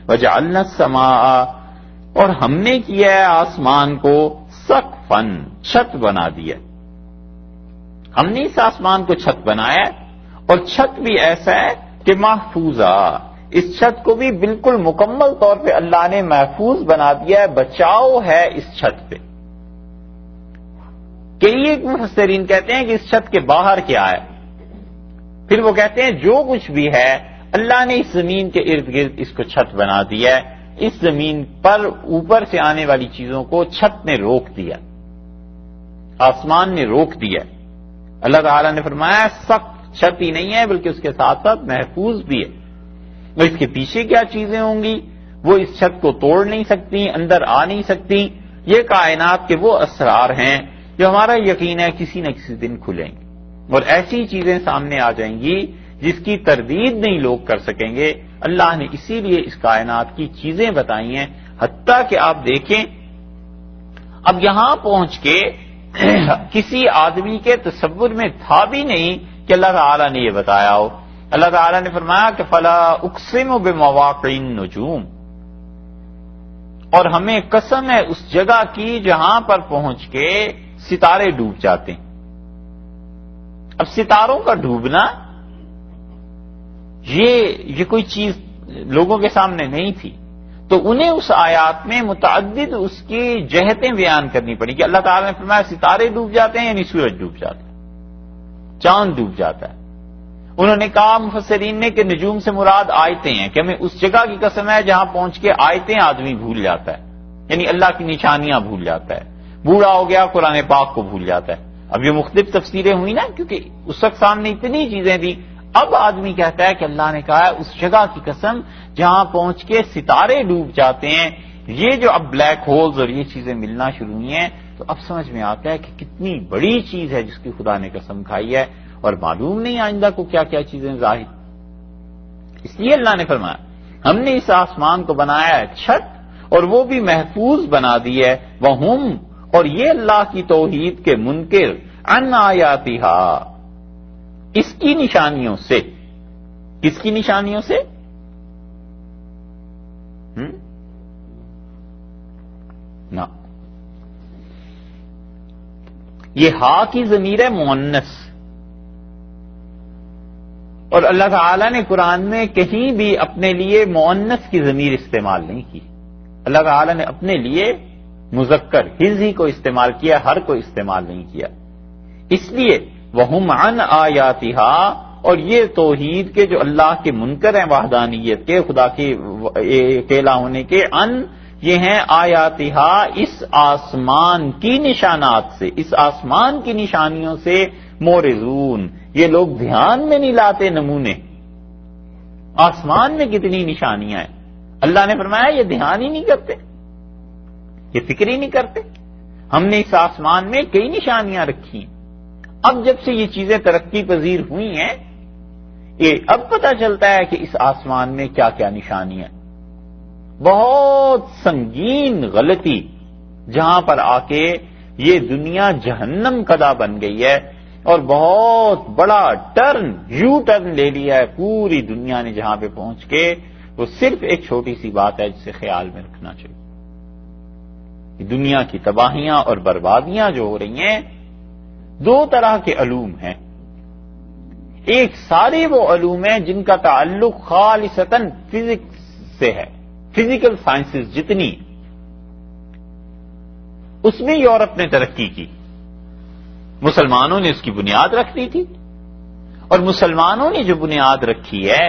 وجعلنا السماء، اور ہم نے کیا ہے آسمان کو سقفاً، چھت بنا دیا. ہم نے اس آسمان کو چھت بنایا، اور چھت بھی ایسا ہے کہ محفوظہ، اس چھت کو بھی بالکل مکمل طور پہ اللہ نے محفوظ بنا دیا ہے، بچاؤ ہے اس چھت پہ. کئی ایک مفسرین کہتے ہیں کہ اس چھت کے باہر کیا ہے، پھر وہ کہتے ہیں جو کچھ بھی ہے اللہ نے اس زمین کے ارد گرد اس کو چھت بنا دیا ہے. اس زمین پر اوپر سے آنے والی چیزوں کو چھت نے روک دیا، آسمان نے روک دیا. اللہ تعالیٰ نے فرمایا سخت چھت ہی نہیں ہے بلکہ اس کے ساتھ ساتھ محفوظ بھی ہے. اور اس کے پیچھے کیا چیزیں ہوں گی، وہ اس چھت کو توڑ نہیں سکتی، اندر آ نہیں سکتی. یہ کائنات کے وہ اسرار ہیں جو ہمارا یقین ہے کسی نہ کسی دن کھلیں گے، اور ایسی چیزیں سامنے آ جائیں گی جس کی تردید نہیں لوگ کر سکیں گے. اللہ نے اسی لیے اس کائنات کی چیزیں بتائی ہیں، حتیٰ کہ آپ دیکھیں اب یہاں پہنچ کے کسی آدمی کے تصور میں تھا بھی نہیں کہ اللہ تعالیٰ نے یہ بتایا ہو. اللہ تعالیٰ نے فرمایا کہ فلا اقسم بمواقع النجوم، اور ہمیں قسم ہے اس جگہ کی جہاں پر پہنچ کے ستارے ڈوب جاتے ہیں. اب ستاروں کا ڈوبنا یہ کوئی چیز لوگوں کے سامنے نہیں تھی، تو انہیں اس آیات میں متعدد اس کی جہتیں بیان کرنی پڑی کہ اللہ تعالیٰ نے فرمایا ستارے ڈوب جاتے ہیں یعنی سورج ڈوب جاتا ہے، چاند ڈوب جاتا ہے. انہوں نے کہا مفسرین نے کہ نجوم سے مراد آیتیں ہیں، کہ ہمیں اس جگہ کی قسم ہے جہاں پہنچ کے آیتیں آدمی بھول جاتا ہے، یعنی اللہ کی نشانیاں بھول جاتا ہے. بوڑھا ہو گیا قرآن پاک کو بھول جاتا ہے. اب یہ مختلف تفسیریں ہوئی نا، کیونکہ اس وقت سامنے اتنی چیزیں تھیں. اب آدمی کہتا ہے کہ اللہ نے کہا ہے اس جگہ کی قسم جہاں پہنچ کے ستارے ڈوب جاتے ہیں. یہ جو اب بلیک ہولز اور یہ چیزیں ملنا شروع ہوئی ہیں تو اب سمجھ میں آتا ہے کہ کتنی بڑی چیز ہے جس کی خدا نے قسم کھائی ہے، اور معلوم نہیں آئندہ کو کیا کیا چیزیں ظاہر. اس لیے اللہ نے فرمایا ہم نے اس آسمان کو بنایا ہے چھت، اور وہ بھی محفوظ بنا دی ہے. وہم، اور یہ اللہ کی توحید کے منکر، عن آیاتہا، اس کی نشانیوں سے. کس کی نشانیوں سے؟ نہ، یہ ہا کی ضمیر ہے مؤنث، اور اللہ تعالی نے قرآن میں کہیں بھی اپنے لیے مؤنث کی ضمیر استعمال نہیں کی. اللہ تعالی نے اپنے لیے مذکر ہز ہی کو استعمال کیا، ہر کو استعمال نہیں کیا. اس لیے وہم عن آیاتہا، اور یہ توحید کے جو اللہ کے منکر ہیں وحدانیت کے، خدا کے اکیلا ہونے کے، ان یہ ہیں آیاتہا، اس آسمان کی نشانات سے، اس آسمان کی نشانیوں سے مورزون، یہ لوگ دھیان میں نہیں لاتے. نمونے آسمان میں کتنی نشانیاں ہیں، اللہ نے فرمایا یہ دھیان ہی نہیں کرتے، یہ فکر ہی نہیں کرتے. ہم نے اس آسمان میں کئی نشانیاں رکھی ہیں. اب جب سے یہ چیزیں ترقی پذیر ہوئی ہیں، یہ اب پتہ چلتا ہے کہ اس آسمان میں کیا کیا نشانیاں. بہت سنگین غلطی جہاں پر آ کے یہ دنیا جہنم قدا بن گئی ہے، اور بہت بڑا یو ٹرن لے لیا ہے پوری دنیا نے جہاں پہ پہنچ کے. وہ صرف ایک چھوٹی سی بات ہے جسے خیال میں رکھنا چاہیے. دنیا کی تباہیاں اور بربادیاں جو ہو رہی ہیں، دو طرح کے علوم ہیں. ایک سارے وہ علوم ہیں جن کا تعلق خالصتاً فزکس سے ہے، فزیکل سائنسز جتنی، اس میں یورپ نے ترقی کی، مسلمانوں نے اس کی بنیاد رکھ دی تھی، اور مسلمانوں نے جو بنیاد رکھی ہے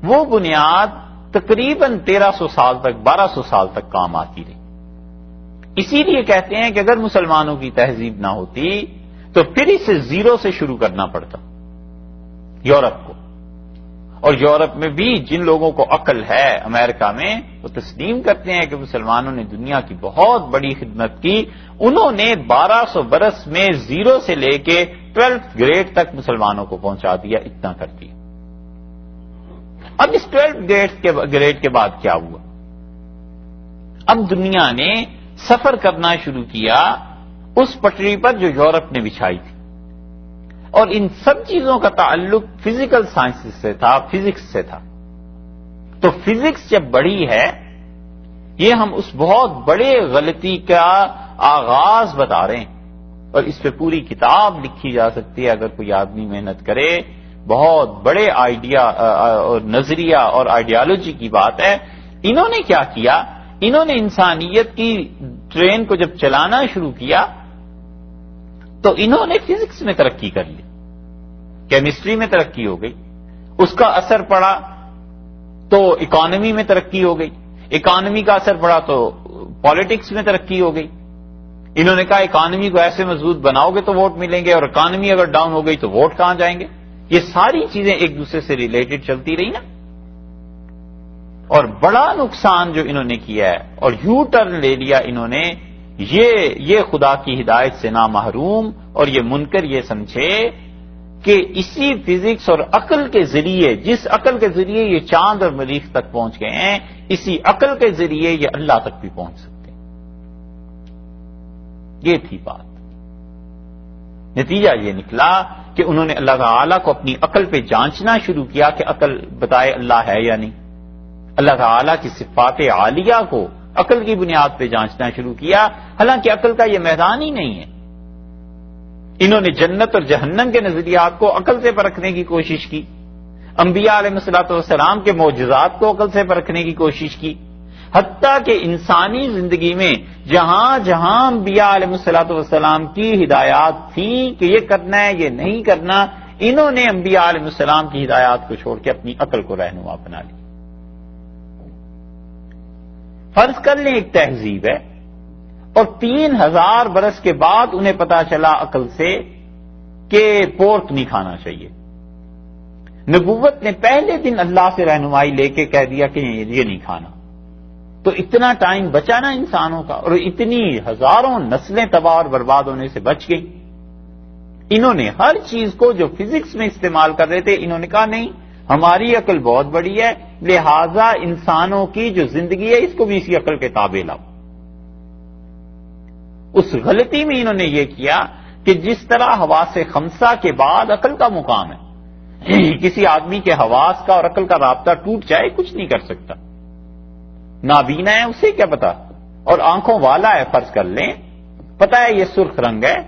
وہ بنیاد تقریباً 1300 سال تک، 1200 سال تک کام آتی رہی. اسی لیے کہتے ہیں کہ اگر مسلمانوں کی تہذیب نہ ہوتی تو پھر اسے زیرو سے شروع کرنا پڑتا یورپ کو. اور یورپ میں بھی جن لوگوں کو عقل ہے امریکہ میں، وہ تسلیم کرتے ہیں کہ مسلمانوں نے دنیا کی بہت بڑی خدمت کی. انہوں نے 1200 برس میں زیرو سے لے کے 12th گریڈ تک مسلمانوں کو پہنچا دیا، اتنا کر دیا. اب اس 12th گریڈ کے بعد کیا ہوا؟ اب دنیا نے سفر کرنا شروع کیا اس پٹری پر جو یورپ نے بچھائی تھی، اور ان سب چیزوں کا تعلق فزیکل سائنس سے تھا، فزکس سے تھا. تو فزکس جب بڑی ہے، یہ ہم اس بہت بڑے غلطی کا آغاز بتا رہے ہیں، اور اس پہ پوری کتاب لکھی جا سکتی ہے اگر کوئی آدمی محنت کرے. بہت بڑے آئیڈیا اور نظریہ اور آئیڈیالوجی کی بات ہے. انہوں نے کیا کیا؟ انہوں نے انسانیت کی ٹرین کو جب چلانا شروع کیا تو انہوں نے فزکس میں ترقی کر لی، کیمسٹری میں ترقی ہو گئی، اس کا اثر پڑا تو اکانومی میں ترقی ہو گئی، اکانومی کا اثر پڑا تو پالیٹکس میں ترقی ہو گئی. انہوں نے کہا اکانومی کو ایسے مضبوط بناؤ گے تو ووٹ ملیں گے، اور اکانومی اگر ڈاؤن ہو گئی تو ووٹ کہاں جائیں گے. یہ ساری چیزیں ایک دوسرے سے ریلیٹڈ چلتی رہی نا. اور بڑا نقصان جو انہوں نے کیا ہے اور یو ٹرن لے لیا انہوں نے، یہ خدا کی ہدایت سے نہ محروم اور یہ منکر یہ سمجھے کہ اسی فزکس اور عقل کے ذریعے، جس عقل کے ذریعے یہ چاند اور مریخ تک پہنچ گئے ہیں، اسی عقل کے ذریعے یہ اللہ تک بھی پہنچ سکتے ہیں. یہ تھی بات. نتیجہ یہ نکلا کہ انہوں نے اللہ تعالیٰ کو اپنی عقل پہ جانچنا شروع کیا کہ عقل بتائے اللہ ہے یا نہیں. اللہ تعالیٰ کی صفات عالیہ کو عقل کی بنیاد پہ جانچنا شروع کیا، حالانکہ عقل کا یہ میدان ہی نہیں ہے. انہوں نے جنت اور جہنم کے نظریات کو عقل سے پرکھنے کی کوشش کی، انبیاء علیہ الصلوۃ والسلام کے معجزات کو عقل سے پرکھنے کی کوشش کی، حتیٰ کہ انسانی زندگی میں جہاں جہاں انبیاء علیہ الصلوۃ والسلام کی ہدایات تھیں کہ یہ کرنا ہے یہ نہیں کرنا، انہوں نے انبیاء علیہ السلام کی ہدایات کو چھوڑ کے اپنی عقل کو رہنما بنا لی. فرض کر لیں ایک تہذیب ہے اور 3000 برس کے بعد انہیں پتا چلا عقل سے کہ پورک نہیں کھانا چاہیے. نبوت نے پہلے دن اللہ سے رہنمائی لے کے کہہ دیا کہ یہ نہیں کھانا. تو اتنا ٹائم بچا نا انسانوں کا، اور اتنی ہزاروں نسلیں تباہ اور برباد ہونے سے بچ گئی. انہوں نے ہر چیز کو جو فزکس میں استعمال کر رہے تھے، انہوں نے کہا نہیں ہماری عقل بہت بڑی ہے، لہذا انسانوں کی جو زندگی ہے اس کو بھی اسی عقل کے تابع لاؤ. اس غلطی میں انہوں نے یہ کیا کہ جس طرح حواس خمسہ کے بعد عقل کا مقام ہے، کسی آدمی کے حواس کا اور عقل کا رابطہ ٹوٹ جائے کچھ نہیں کر سکتا. نابینا ہے اسے کیا پتا، اور آنکھوں والا ہے فرض کر لیں، پتا ہے یہ سرخ رنگ ہے،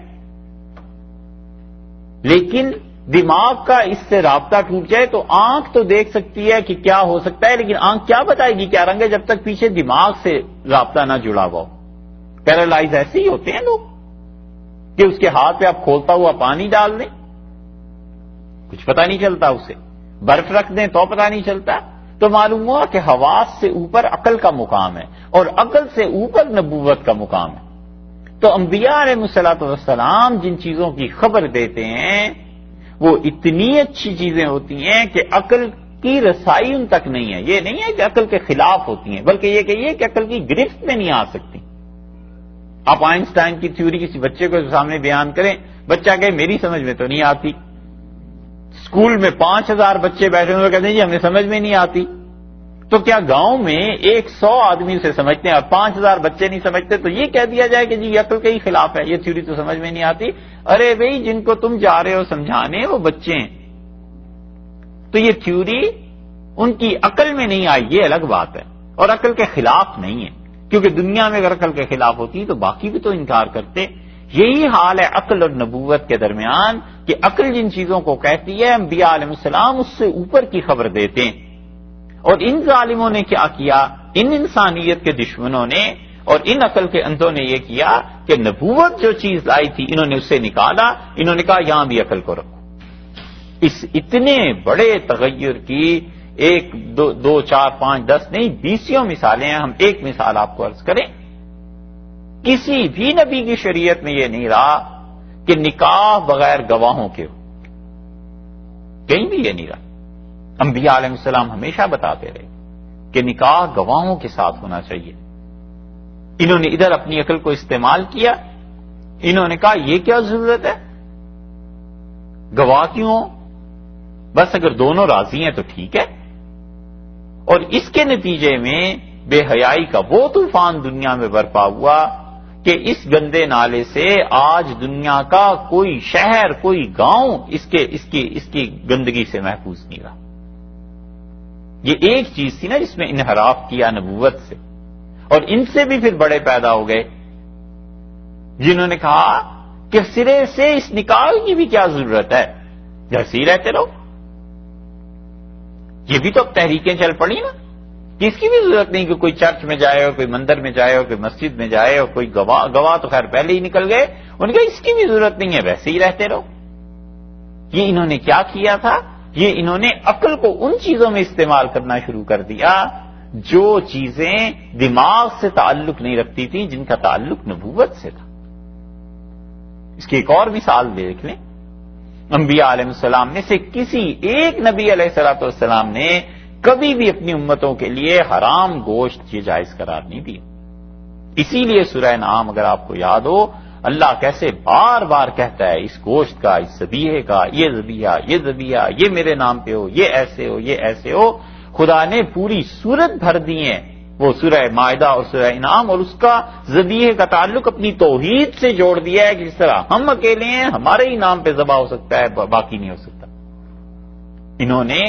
لیکن دماغ کا اس سے رابطہ ٹوٹ جائے تو آنکھ تو دیکھ سکتی ہے کہ کیا ہو سکتا ہے، لیکن آنکھ کیا بتائے گی کیا رنگ ہے جب تک پیچھے دماغ سے رابطہ نہ جڑا ہوا ہو. پیرالائز ایسے ہی ہوتے ہیں لوگ کہ اس کے ہاتھ پہ آپ کھولتا ہوا پانی ڈال دیں کچھ پتہ نہیں چلتا، اسے برف رکھ دیں تو پتہ نہیں چلتا. تو معلوم ہوا کہ حواس سے اوپر عقل کا مقام ہے اور عقل سے اوپر نبوت کا مقام ہے. تو انبیاء علیہ الصلوۃ والسلام جن چیزوں کی خبر دیتے ہیں وہ اتنی اچھی چیزیں ہوتی ہیں کہ عقل کی رسائی ان تک نہیں ہے. یہ نہیں ہے کہ عقل کے خلاف ہوتی ہیں، بلکہ یہ کہیے کہ عقل کی گرفت میں نہیں آ سکتی. آپ آئنسٹائن کی تھیوری کسی بچے کو سامنے بیان کریں، بچہ کہے میری سمجھ میں تو نہیں آتی. اسکول میں 5000 بچے بیٹھے ہوئے کہتے ہیں جی ہمیں سمجھ میں نہیں آتی. تو کیا گاؤں میں 100 آدمی سے سمجھتے ہیں اور 5000 بچے نہیں سمجھتے؟ تو یہ کہہ دیا جائے کہ جی یہ عقل کے ہی خلاف ہے، یہ تھیوری تو سمجھ میں نہیں آتی. ارے بھئی جن کو تم جا رہے ہو سمجھانے وہ بچے ہیں، تو یہ تھیوری ان کی عقل میں نہیں آئی، یہ الگ بات ہے، اور عقل کے خلاف نہیں ہے، کیونکہ دنیا میں اگر عقل کے خلاف ہوتی تو باقی بھی تو انکار کرتے. یہی حال ہے عقل اور نبوت کے درمیان کہ عقل جن چیزوں کو کہتی ہے انبیاء علیہ السلام اس سے اوپر کی خبر دیتے ہیں. اور ان ظالموں نے کیا کیا، ان انسانیت کے دشمنوں نے اور ان عقل کے اندھوں نے یہ کیا کہ نبوت جو چیز لائی تھی انہوں نے اسے نکالا، انہوں نے کہا یہاں بھی عقل کو رکھو. اس اتنے بڑے تغیر کی 1 2 4 5 10 نہیں 20 مثالیں ہیں. ہم ایک مثال آپ کو عرض کریں، کسی بھی نبی کی شریعت میں یہ نہیں رہا کہ نکاح بغیر گواہوں کے ہو، کہیں بھی یہ نہیں رہا. انبیاء علیہ السلام ہمیشہ بتاتے رہے کہ نکاح گواہوں کے ساتھ ہونا چاہیے. انہوں نے ادھر اپنی عقل کو استعمال کیا، انہوں نے کہا یہ کیا ضرورت ہے، گواہ کیوں، بس اگر دونوں راضی ہیں تو ٹھیک ہے. اور اس کے نتیجے میں بے حیائی کا وہ طوفان دنیا میں برپا ہوا کہ اس گندے نالے سے آج دنیا کا کوئی شہر کوئی گاؤں اس کی گندگی سے محفوظ نہیں رہا. یہ ایک چیز تھی نا جس میں انحراف کیا نبوت سے، اور ان سے بھی پھر بڑے پیدا ہو گئے جنہوں نے کہا کہ سرے سے اس نکال کی بھی کیا ضرورت ہے، جیسے ہی رہتے رہو۔ یہ بھی تو اب تحریکیں چل پڑی نا کہ اس کی بھی ضرورت نہیں کہ کوئی چرچ میں جائے اور کوئی مندر میں جائے اور کوئی مسجد میں جائے اور کوئی گواہ تو خیر پہلے ہی نکل گئے، ان کا اس کی بھی ضرورت نہیں ہے، ویسے ہی رہتے رہو۔ یہ انہوں نے کیا کیا تھا؟ یہ انہوں نے عقل کو ان چیزوں میں استعمال کرنا شروع کر دیا جو چیزیں دماغ سے تعلق نہیں رکھتی تھیں، جن کا تعلق نبوت سے تھا۔ اس کی ایک اور مثال دیکھ لیں، انبیاء علیہ السلام میں سے کسی ایک نبی علیہ السلام نے کبھی بھی اپنی امتوں کے لیے حرام گوشت یہ جائز قرار نہیں دیا۔ اسی لیے سورہ نعام اگر آپ کو یاد ہو، اللہ کیسے بار بار کہتا ہے اس گوشت کا، اس ذبیحے کا، یہ ذبیحہ یہ میرے نام پہ ہو، یہ ایسے ہو، یہ ایسے ہو۔ خدا نے پوری سورت بھر دی ہے، وہ سورہ مائدہ اور سورہ انعام، اور اس کا ذبیحے کا تعلق اپنی توحید سے جوڑ دیا ہے کہ جس طرح ہم اکیلے ہیں ہمارے ہی نام پہ ذبح ہو سکتا ہے، باقی نہیں ہو سکتا۔ انہوں نے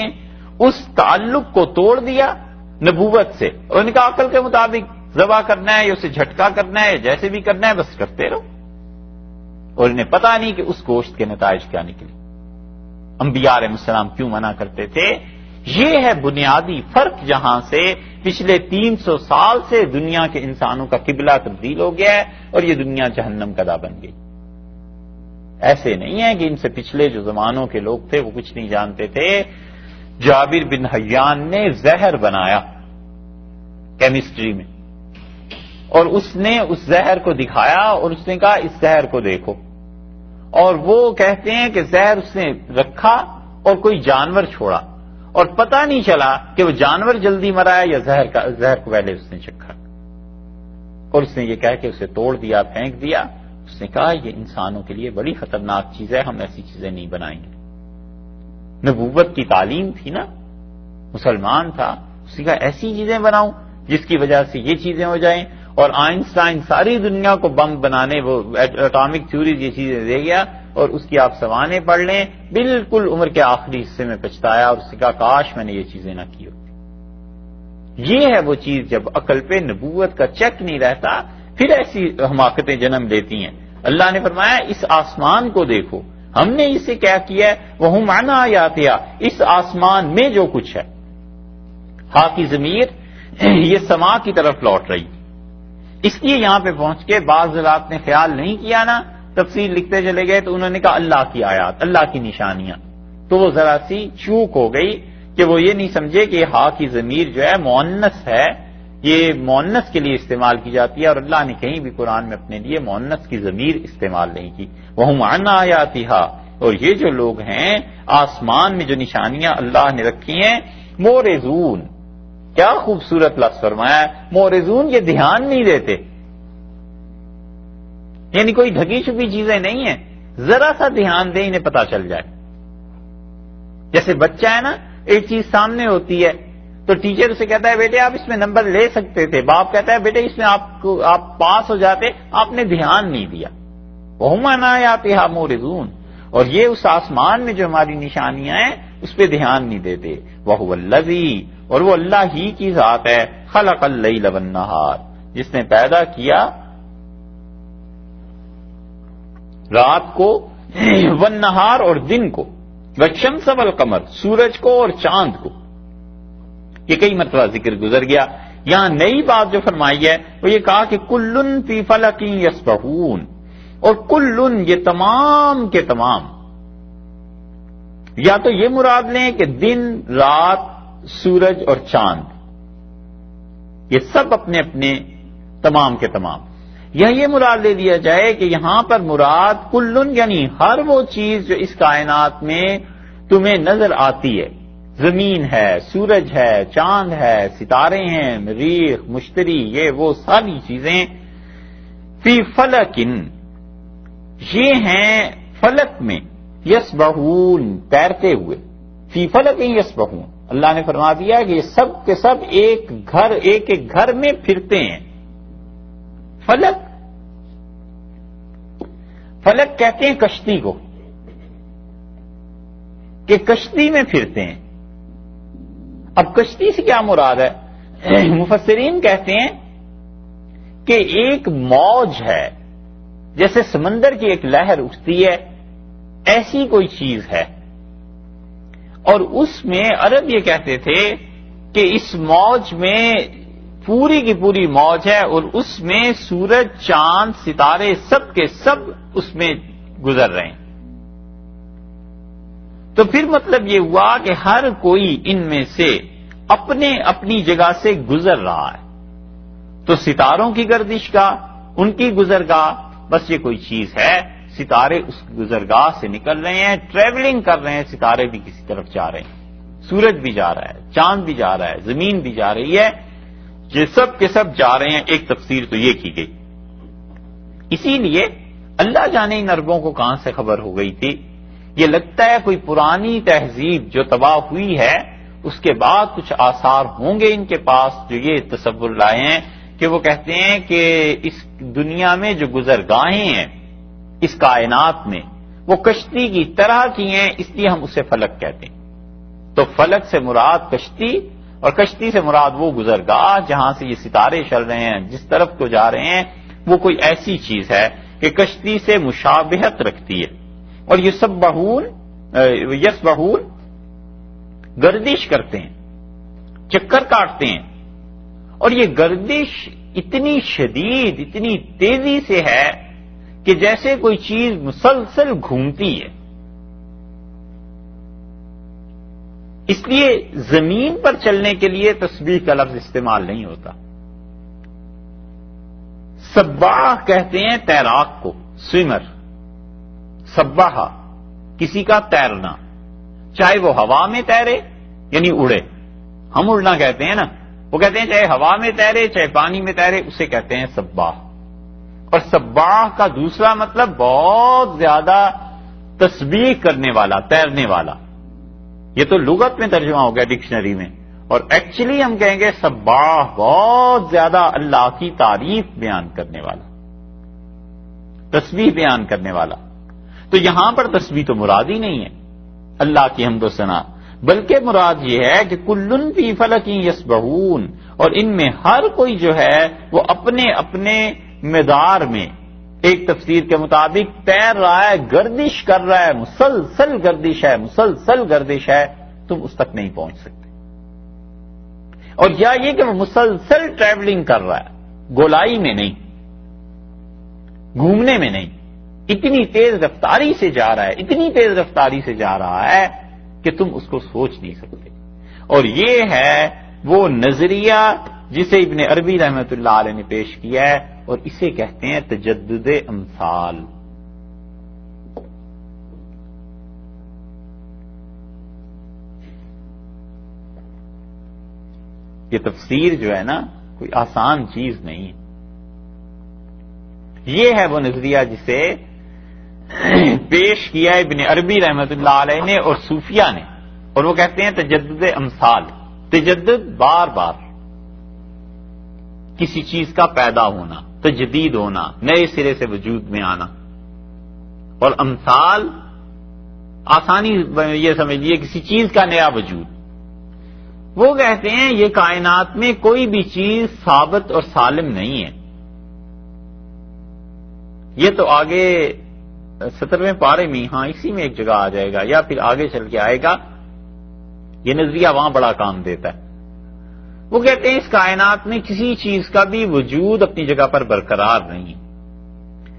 اس تعلق کو توڑ دیا نبوت سے، اور ان کا عقل کے مطابق ذبح کرنا ہے یا اسے جھٹکا کرنا ہے، جیسے بھی کرنا ہے بس کرتے رہو، اور انہیں پتا نہیں کہ اس گوشت کے نتائج کیا نکلے۔ انبیاء علیہ السلام کیوں منع کرتے تھے؟ یہ ہے بنیادی فرق جہاں سے پچھلے 300 سال سے دنیا کے انسانوں کا قبلہ تبدیل ہو گیا ہے اور یہ دنیا جہنم کا دہ بن گئی۔ ایسے نہیں ہے کہ ان سے پچھلے جو زمانوں کے لوگ تھے وہ کچھ نہیں جانتے تھے۔ جابر بن حیان نے زہر بنایا کیمسٹری میں، اور اس نے اس زہر کو دکھایا اور اس نے کہا اس زہر کو دیکھو، اور وہ کہتے ہیں کہ زہر اس نے رکھا اور کوئی جانور چھوڑا، اور پتہ نہیں چلا کہ وہ جانور جلدی مرا ہے یا زہر کو پہلے اس نے چکھا، اور اس نے یہ کہہ کے اسے توڑ دیا، پھینک دیا۔ اس نے کہا یہ انسانوں کے لیے بڑی خطرناک چیز ہے، ہم ایسی چیزیں نہیں بنائیں گے۔ نبوت کی تعلیم تھی نا، مسلمان تھا، اس نے کہا ایسی چیزیں بناؤں جس کی وجہ سے یہ چیزیں ہو جائیں، اور آئنسٹائن ساری دنیا کو بم بنانے، وہ اٹامک تھیوریز یہ چیزیں دے گیا، اور اس کی آپ سوانح پڑھ لیں، بالکل عمر کے آخری حصے میں پچھتایا اور اس نے کہا کاش میں نے یہ چیزیں نہ کی ہوتی۔ یہ ہے وہ چیز جب عقل پہ نبوت کا چیک نہیں رہتا، پھر ایسی حماقتیں جنم لیتی ہیں۔ اللہ نے فرمایا اس آسمان کو دیکھو، ہم نے اسے کیا کیا ہے، وَهُمْ عَنْ آيَاتِهَا، اس آسمان میں جو کچھ ہے۔ ہاں کی ضمیر یہ سما کی طرف لوٹ رہی، اس لیے یہاں پہ پہنچ کے بعض حضرات نے خیال نہیں کیا نا، تفسیر لکھتے چلے گئے تو انہوں نے کہا اللہ کی آیات، اللہ کی نشانیاں، تو وہ ذرا سی چوک ہو گئی کہ وہ یہ نہیں سمجھے کہ یہ ہا کی ضمیر جو ہے مؤنث ہے، یہ مؤنث کے لیے استعمال کی جاتی ہے، اور اللہ نے کہیں بھی قرآن میں اپنے لیے مؤنث کی ضمیر استعمال نہیں کی۔ وَهُمْ عَنْ آيَاتِهَا، اور یہ جو لوگ ہیں آسمان میں جو نشانیاں اللہ نے رکھی ہیں، مورزون، کیا خوبصورت لفظ فرمایا ہے، مورزون، یہ دھیان نہیں دیتے، یعنی کوئی ڈھکی چھپی چیزیں نہیں ہیں، ذرا سا دھیان دیں انہیں پتا چل جائے۔ جیسے بچہ ہے نا، ایک چیز سامنے ہوتی ہے تو ٹیچر اسے کہتا ہے بیٹے آپ اس میں نمبر لے سکتے تھے، باپ کہتا ہے بیٹے اس میں آپ پاس ہو جاتے، آپ نے دھیان نہیں دیا۔ وَهُمْ عَنْ آيَاتِهَا مُعْرِضُونَ، اور یہ اس آسمان میں جو ہماری نشانیاں ہیں اس پہ دھیان نہیں دیتے۔ وَهُوَ الَّذِي، اور وہ اللہ ہی کی ذات ہے، خَلَقَ اللَّيْلَ وَالنَّهَارَ، جس نے پیدا کیا رات کو، والنہار، اور دن کو، والشمس والقمر، سورج کو اور چاند کو۔ یہ کئی مرتبہ ذکر گزر گیا۔ یہاں نئی بات جو فرمائی ہے وہ یہ کہا کہ کلن فی فلک یسبحون، اور کلن یہ تمام کے تمام، یا تو یہ مراد لیں کہ دن، رات، سورج اور چاند، یہ سب اپنے اپنے تمام کے تمام، یا یہ مراد لے لیا جائے کہ یہاں پر مراد کلن یعنی ہر وہ چیز جو اس کائنات میں تمہیں نظر آتی ہے، زمین ہے، سورج ہے، چاند ہے، ستارے ہیں، مریخ، مشتری، یہ وہ ساری چیزیں، فی فلکن، یہ ہیں فلک میں، یسبحون، تیرتے ہوئے، فی فلک یسبحون، اللہ نے فرما دیا کہ یہ سب کے سب ایک گھر میں پھرتے ہیں۔ فلک کہتے ہیں کشتی کو، کہ کشتی میں پھرتے ہیں۔ اب کشتی سے کیا مراد ہے؟ مفسرین کہتے ہیں کہ ایک موج ہے، جیسے سمندر کی ایک لہر اٹھتی ہے، ایسی کوئی چیز ہے، اور اس میں عرب یہ کہتے تھے کہ اس موج میں پوری کی پوری موج ہے، اور اس میں سورج، چاند، ستارے سب کے سب اس میں گزر رہے ہیں۔ تو پھر مطلب یہ ہوا کہ ہر کوئی ان میں سے اپنے اپنی جگہ سے گزر رہا ہے۔ تو ستاروں کی گردش کا، ان کی گزرگاہ، بس یہ کوئی چیز ہے، ستارے اس گزرگاہ سے نکل رہے ہیں، ٹریولنگ کر رہے ہیں، ستارے بھی کسی طرف جا رہے ہیں، سورج بھی جا رہا ہے، چاند بھی جا رہا ہے، زمین بھی جا رہی ہے، یہ سب کے سب جا رہے ہیں۔ ایک تفسیر تو یہ کی گئی۔ اسی لیے اللہ جانے ان عربوں کو کہاں سے خبر ہو گئی تھی، یہ لگتا ہے کوئی پرانی تہذیب جو تباہ ہوئی ہے، اس کے بعد کچھ آثار ہوں گے ان کے پاس جو یہ تصور لائے ہیں کہ وہ کہتے ہیں کہ اس دنیا میں جو گزرگاہیں ہیں اس کائنات میں وہ کشتی کی طرح کی ہیں، اس لیے ہم اسے فلک کہتے ہیں۔ تو فلک سے مراد کشتی، اور کشتی سے مراد وہ گزرگاہ جہاں سے یہ ستارے چل رہے ہیں، جس طرف کو جا رہے ہیں وہ کوئی ایسی چیز ہے کہ کشتی سے مشابہت رکھتی ہے۔ اور یہ یسبحون گردش کرتے ہیں، چکر کاٹتے ہیں، اور یہ گردش اتنی شدید، اتنی تیزی سے ہے کہ جیسے کوئی چیز مسلسل گھومتی ہے۔ اس لیے زمین پر چلنے کے لیے تسبیح کا لفظ استعمال نہیں ہوتا۔ سباح کہتے ہیں تیراک کو، سوئمر، سباح کسی کا تیرنا، چاہے وہ ہوا میں تیرے یعنی اڑے، ہم اڑنا کہتے ہیں نا، وہ کہتے ہیں چاہے ہوا میں تیرے چاہے پانی میں تیرے، اسے کہتے ہیں سباح۔ اور سباح کا دوسرا مطلب بہت زیادہ تسبیح کرنے والا، تیرنے والا۔ یہ تو لغت میں ترجمہ ہو گیا ڈکشنری میں، اور ایکچولی ہم کہیں گے سباح بہت زیادہ اللہ کی تعریف بیان کرنے والا، تسبیح بیان کرنے والا۔ تو یہاں پر تسبیح تو مراد ہی نہیں ہے اللہ کی حمد و ثنا، بلکہ مراد یہ ہے کہ کلن فی فلک یسبحون، اور ان میں ہر کوئی جو ہے وہ اپنے اپنے مدار میں، ایک تفسیر کے مطابق تیر رہا ہے، گردش کر رہا ہے، مسلسل گردش ہے، مسلسل گردش ہے، تم اس تک نہیں پہنچ سکتے۔ اور یا یہ کہ وہ مسلسل ٹریولنگ کر رہا ہے، گولائی میں نہیں، گھومنے میں نہیں، اتنی تیز رفتاری سے جا رہا ہے، اتنی تیز رفتاری سے جا رہا ہے کہ تم اس کو سوچ نہیں سکتے۔ اور یہ ہے وہ نظریہ جسے ابن عربی رحمۃ اللہ علیہ نے پیش کیا ہے، اور اسے کہتے ہیں تجدد امثال۔ یہ تفسیر جو ہے نا کوئی آسان چیز نہیں ہے۔ یہ ہے وہ نظریہ جسے پیش کیا ابن عربی رحمۃ اللہ علیہ نے اور صوفیہ نے، اور وہ کہتے ہیں تجدد امثال، تجدد بار بار کسی چیز کا پیدا ہونا، تجدید ہونا، نئے سرے سے وجود میں آنا، اور امثال آسانی یہ سمجھ لیے کسی چیز کا نیا وجود۔ وہ کہتے ہیں یہ کائنات میں کوئی بھی چیز ثابت اور سالم نہیں ہے۔ یہ تو آگے 17ویں پارے میں، ہاں اسی میں ایک جگہ آ جائے گا یا پھر آگے چل کے آئے گا، یہ نظریہ وہاں بڑا کام دیتا ہے۔ وہ کہتے ہیں اس کائنات میں کسی چیز کا بھی وجود اپنی جگہ پر برقرار نہیں،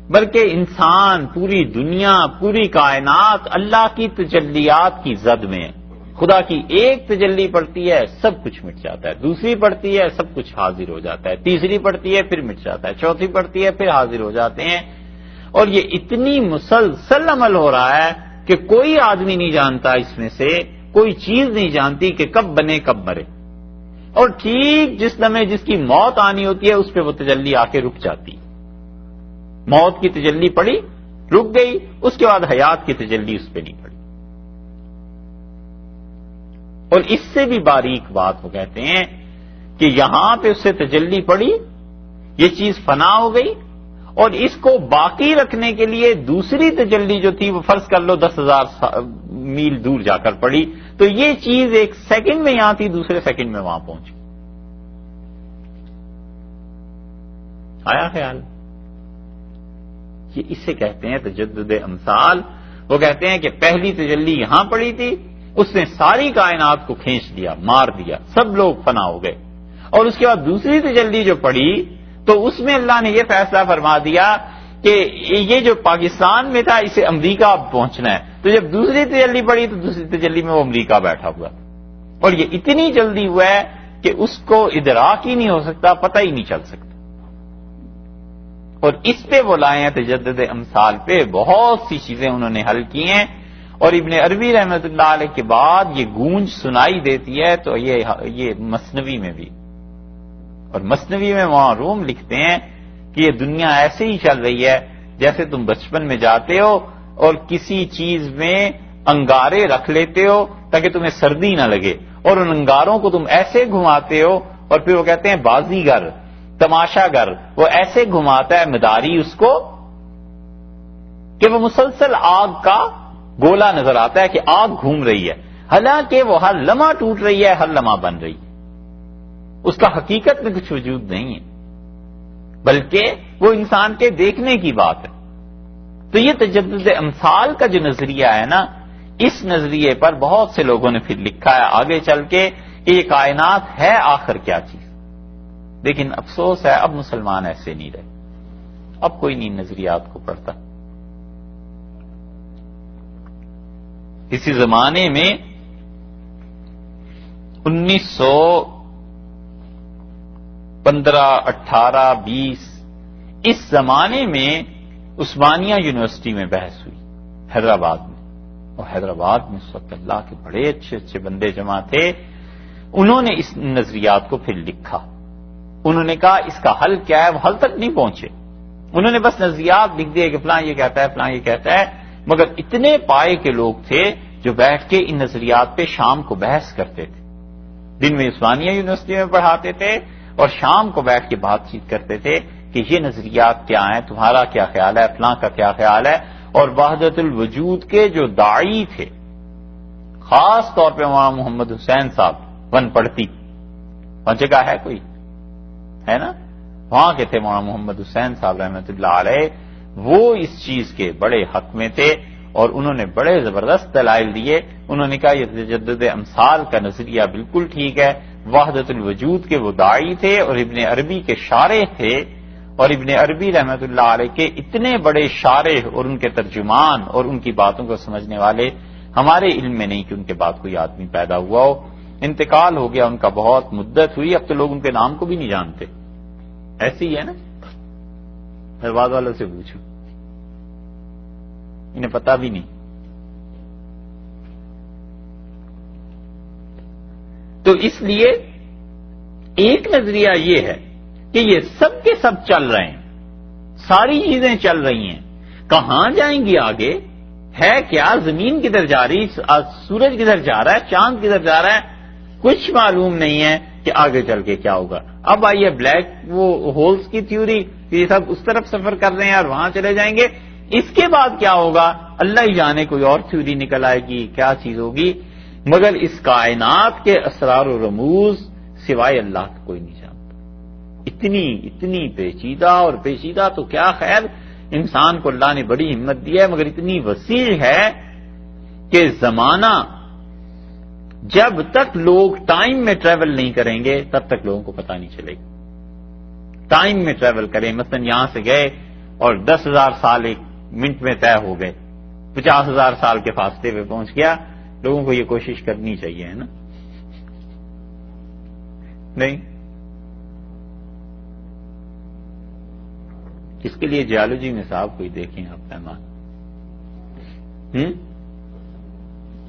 بلکہ انسان، پوری دنیا، پوری کائنات اللہ کی تجلیات کی زد میں ہے۔ خدا کی ایک تجلی پڑتی ہے سب کچھ مٹ جاتا ہے، دوسری پڑتی ہے سب کچھ حاضر ہو جاتا ہے، تیسری پڑتی ہے پھر مٹ جاتا ہے، چوتھی پڑتی ہے پھر حاضر ہو جاتے ہیں۔ اور یہ اتنی مسلسل عمل ہو رہا ہے کہ کوئی آدمی نہیں جانتا، اس میں سے کوئی چیز نہیں جانتی کہ کب بنے کب مرے، اور ٹھیک جس لمحے جس کی موت آنی ہوتی ہے اس پہ وہ تجلی آ کے رک جاتی، موت کی تجلی پڑی رک گئی، اس کے بعد حیات کی تجلی اس پہ نہیں پڑی۔ اور اس سے بھی باریک بات وہ کہتے ہیں کہ یہاں پہ اس سے تجلی پڑی، یہ چیز فنا ہو گئی، اور اس کو باقی رکھنے کے لیے دوسری تجلی جو تھی وہ فرض کر لو 10,000 میل دور جا کر پڑی، تو یہ چیز ایک سیکنڈ میں یہاں تھی، دوسرے سیکنڈ میں وہاں پہنچی۔ آیا خیال؟ یہ اسے کہتے ہیں تجدد امثال۔ وہ کہتے ہیں کہ پہلی تجلی یہاں پڑی تھی، اس نے ساری کائنات کو کھینچ دیا، مار دیا، سب لوگ فنا ہو گئے، اور اس کے بعد دوسری تجلی جو پڑی تو اس میں اللہ نے یہ فیصلہ فرما دیا کہ یہ جو پاکستان میں تھا اسے امریکہ اب پہنچنا ہے، تو جب دوسری تجلی پڑی تو دوسری تجلی میں وہ امریکہ بیٹھا ہوا، اور یہ اتنی جلدی ہوا ہے کہ اس کو ادراک ہی نہیں ہو سکتا، پتہ ہی نہیں چل سکتا۔ اور اس پہ وہ لائے ہیں تجدد امثال پہ، بہت سی چیزیں انہوں نے حل کی ہیں، اور ابن عربی رحمۃ اللہ علیہ کے بعد یہ گونج سنائی دیتی ہے تو یہ مثنوی میں بھی، اور مثنوی میں وہاں روم لکھتے ہیں کہ یہ دنیا ایسے ہی چل رہی ہے جیسے تم بچپن میں جاتے ہو اور کسی چیز میں انگارے رکھ لیتے ہو تاکہ تمہیں سردی نہ لگے، اور ان انگاروں کو تم ایسے گھماتے ہو، اور پھر وہ کہتے ہیں بازیگر، تماشا گر، وہ ایسے گھماتا ہے مداری اس کو کہ وہ مسلسل آگ کا گولا نظر آتا ہے کہ آگ گھوم رہی ہے، حالانکہ وہ ہر لمحہ ٹوٹ رہی ہے، ہر لمحہ بن رہی ہے، اس کا حقیقت میں کچھ وجود نہیں ہے، بلکہ وہ انسان کے دیکھنے کی بات ہے۔ تو یہ تجدد امثال کا جو نظریہ ہے نا، اس نظریے پر بہت سے لوگوں نے پھر لکھا ہے آگے چل کے کہ یہ کائنات ہے آخر کیا چیز، لیکن افسوس ہے اب مسلمان ایسے نہیں رہے، اب کوئی نہیں نظریات کو پڑھتا۔ اسی زمانے میں 1915، 18، 20 اس زمانے میں عثمانیہ یونیورسٹی میں بحث ہوئی حیدرآباد میں، اور حیدرآباد میں اس وقت اللہ کے بڑے اچھے اچھے بندے جمع تھے، انہوں نے اس نظریات کو پھر لکھا، انہوں نے کہا اس کا حل کیا ہے، وہ حل تک نہیں پہنچے، انہوں نے بس نظریات لکھ دیے کہ فلاں یہ کہتا ہے، فلاں یہ کہتا ہے، مگر اتنے پائے کے لوگ تھے جو بیٹھ کے ان نظریات پہ شام کو بحث کرتے تھے، دن میں عثمانیہ یونیورسٹی میں پڑھاتے تھے اور شام کو بیٹھ کے بات چیت کرتے تھے کہ یہ نظریات کیا ہیں، تمہارا کیا خیال ہے، فلاں کا کیا خیال ہے۔ اور وحدت الوجود کے جو داعی تھے، خاص طور پہ مولانا محمد حسین صاحب ون پڑھتی، وہاں جگہ ہے کوئی ہے نا، وہاں کے تھے مولانا محمد حسین صاحب رحمۃ اللہ علیہ، وہ اس چیز کے بڑے حق میں تھے اور انہوں نے بڑے زبردست دلائل دیے، انہوں نے کہا یہ تجدد امثال کا نظریہ بالکل ٹھیک ہے، وحدت الوجود کے وہ داعی تھے اور ابن عربی کے شارح تھے، اور ابن عربی رحمۃ اللہ علیہ کے اتنے بڑے شارح اور ان کے ترجمان اور ان کی باتوں کو سمجھنے والے ہمارے علم میں نہیں کہ ان کے بعد کوئی آدمی پیدا ہوا ہو، انتقال ہو گیا ان کا، بہت مدت ہوئی، اب تو لوگ ان کے نام کو بھی نہیں جانتے، ایسے ہی ہے نا، حیدرآباد والوں سے پوچھو انہیں پتا بھی نہیں۔ تو اس لیے ایک نظریہ یہ ہے کہ یہ سب کے سب چل رہے ہیں، ساری چیزیں چل رہی ہیں، کہاں جائیں گی آگے، ہے کیا، زمین کدھر جا رہی، سورج کدھر جا رہا ہے، چاند کدھر جا رہا ہے، کچھ معلوم نہیں ہے کہ آگے چل کے کیا ہوگا۔ اب آئیے بلیک وہ ہولز کی تھیوری، یہ سب اس طرف سفر کر رہے ہیں اور وہاں چلے جائیں گے، اس کے بعد کیا ہوگا اللہ ہی جانے، کوئی اور تھیوری نکل آئے گی، کیا چیز ہوگی، مگر اس کائنات کے اسرار و رموز سوائے اللہ کا کوئی نہیں جانتا، اتنی پیچیدہ، اور پیچیدہ تو کیا خیر، انسان کو اللہ نے بڑی ہمت دی ہے، مگر اتنی وسیع ہے کہ زمانہ جب تک لوگ ٹائم میں ٹریول نہیں کریں گے تب تک لوگوں کو پتہ نہیں چلے گا۔ ٹائم میں ٹریول کریں، مثلا یہاں سے گئے اور 10,000 سال ایک منٹ میں طے ہو گئے، 50,000 سال کے فاصلے پہ پہنچ گیا، لوگوں کو یہ کوشش کرنی چاہیے، ہے نا، نہیں؟ اس کے لیے جیالوجی میں صاحب کوئی دیکھیں آپ پیمان،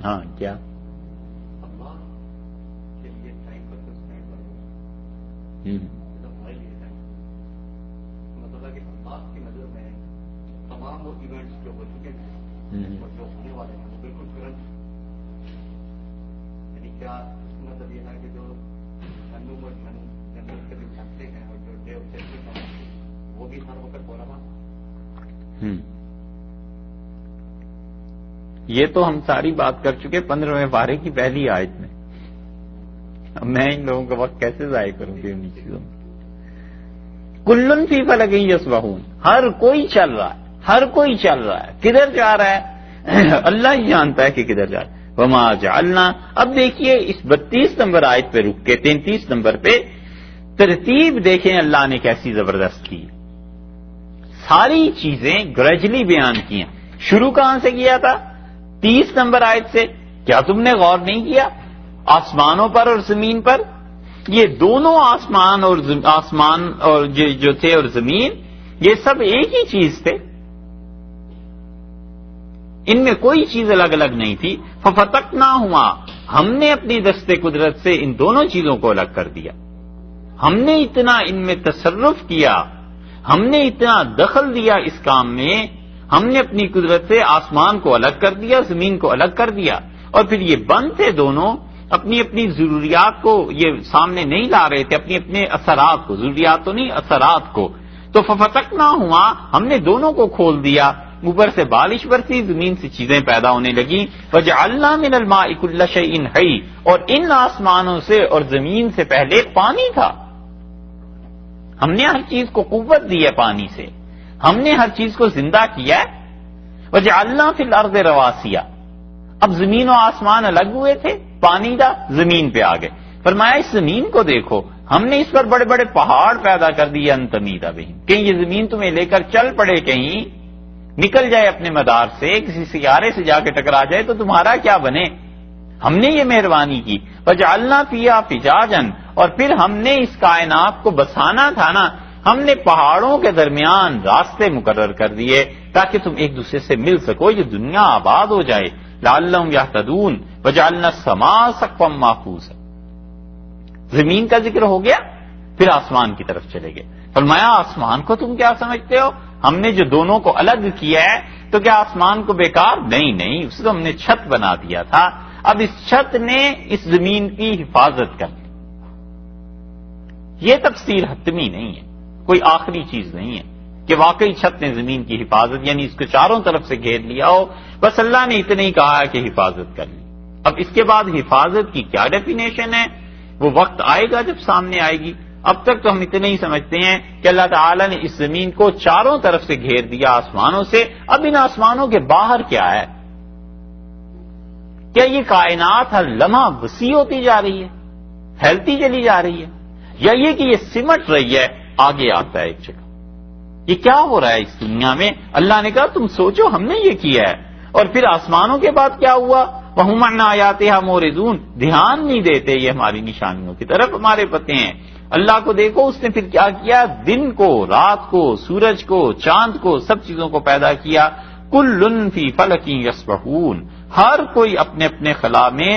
ہاں کیا مطلب کہ اللہ کی نظر میں تمام وہ ایونٹس جو ہو چکے ہیں اور جو ہونے والے ہیں وہ بالکل کرنٹ، یعنی کیا مطلب یہ ہے کہ جو جنوب کے جو فیصلے ہیں اور جو ڈے آف ججمنٹ وہ بھی ہر وقت ہو رہا یہ تو ہم ساری بات کر چکے 15ویں پارے کی پہلی آیت میں. میں ان لوگوں کا وقت کیسے ضائع کروں گی ان چیزوں میں. کلن فی فلک یسبحون، ہر کوئی چل رہا ہے، ہر کوئی چل رہا ہے. کدھر جا رہا ہے اللہ ہی جانتا ہے کہ کدھر جا رہا ہے. وما جعلنا، اب دیکھیے اس 32 نمبر آیت پہ رک کے 33 نمبر پہ ترتیب دیکھیں اللہ نے کیسی زبردست کی. ساری چیزیں گریجولی بیان کی ہیں. شروع کہاں سے کیا تھا؟ 30 نمبر آیت سے. کیا تم نے غور نہیں کیا آسمانوں پر اور زمین پر؟ یہ دونوں آسمان اور جو تھے اور زمین، یہ سب ایک ہی چیز تھے، ان میں کوئی چیز الگ الگ نہیں تھی. ففتقناہما، ہم نے اپنی دست قدرت سے ان دونوں چیزوں کو الگ کر دیا. ہم نے اتنا ان میں تصرف کیا، ہم نے اتنا دخل دیا اس کام میں، ہم نے اپنی قدرت سے آسمان کو الگ کر دیا، زمین کو الگ کر دیا. اور پھر یہ بند تھے دونوں، اپنی اپنی ضروریات کو یہ سامنے نہیں لا رہے تھے، اپنے اپنے اثرات کو، ضروریات تو نہیں اثرات کو. تو ففتقناہما، ہم نے دونوں کو کھول دیا. اوپر سے بارش برسی، زمین سے چیزیں پیدا ہونے لگیں. وجعلنا من الماء كل شيء حي، اور ان آسمانوں سے اور زمین سے پہلے پانی تھا. ہم نے ہر چیز کو قوت دی ہے پانی سے، ہم نے ہر چیز کو زندہ کیا ہے. وجعلنا فی الارض رواسیا، اب زمین و آسمان الگ ہوئے تھے، پانی دا زمین پہ آ گئے. فرمایا اس زمین کو دیکھو، ہم نے اس پر بڑے بڑے پہاڑ پیدا کر دیے. انتمیدہ بہم، کہیں یہ زمین تمہیں لے کر چل پڑے، کہیں نکل جائے اپنے مدار سے، کسی سیارے سے جا کے ٹکرا جائے تو تمہارا کیا بنے. ہم نے یہ مہربانی کی. وجعلنا فیہا فجاجا، اور پھر ہم نے اس کائنات کو بسانا تھا نا، ہم نے پہاڑوں کے درمیان راستے مقرر کر دیے تاکہ تم ایک دوسرے سے مل سکو، یہ دنیا آباد ہو جائے. لعلہم یہتدون. وجعلنا السماء سقفا محفوظا، زمین کا ذکر ہو گیا، پھر آسمان کی طرف چلے گئے. فرمایا آسمان کو تم کیا سمجھتے ہو؟ ہم نے جو دونوں کو الگ کیا ہے تو کیا آسمان کو بیکار؟ نہیں، اسے تو ہم نے چھت بنا دیا تھا. اب اس چھت نے اس زمین کی حفاظت کر لی. یہ تفسیر حتمی نہیں ہے، کوئی آخری چیز نہیں ہے کہ واقعی چھت نے زمین کی حفاظت، یعنی اس کو چاروں طرف سے گھیر لیا ہو. بس اللہ نے اتنا ہی کہا ہے کہ حفاظت کر لی. اب اس کے بعد حفاظت کی کیا ڈیفینیشن ہے وہ وقت آئے گا جب سامنے آئے گی. اب تک تو ہم اتنے ہی سمجھتے ہیں کہ اللہ تعالیٰ نے اس زمین کو چاروں طرف سے گھیر دیا آسمانوں سے. اب ان آسمانوں کے باہر کیا ہے؟ کیا یہ کائنات ہر لمحہ وسیع ہوتی جا رہی ہے، پھیلتی چلی جا رہی ہے، یا یہ کہ یہ سمٹ رہی ہے، آگے آتا ہے ایک جگہ؟ یہ کیا ہو رہا ہے اس دنیا میں؟ اللہ نے کہا تم سوچو، ہم نے یہ کیا ہے. اور پھر آسمانوں کے بعد کیا ہوا؟ وَهُمْ عَنْ آيَاتِهَا مُعْرِضُونَ، دھیان نہیں دیتے یہ ہماری نشانیوں کی طرف، ہمارے پتے ہیں. اللہ کو دیکھو، اس نے پھر کیا کیا؟ دن کو، رات کو، سورج کو، چاند کو، سب چیزوں کو پیدا کیا. كُلٌّ فِي فَلَكٍ يَسْبَحُونَ، ہر کوئی اپنے اپنے خلا میں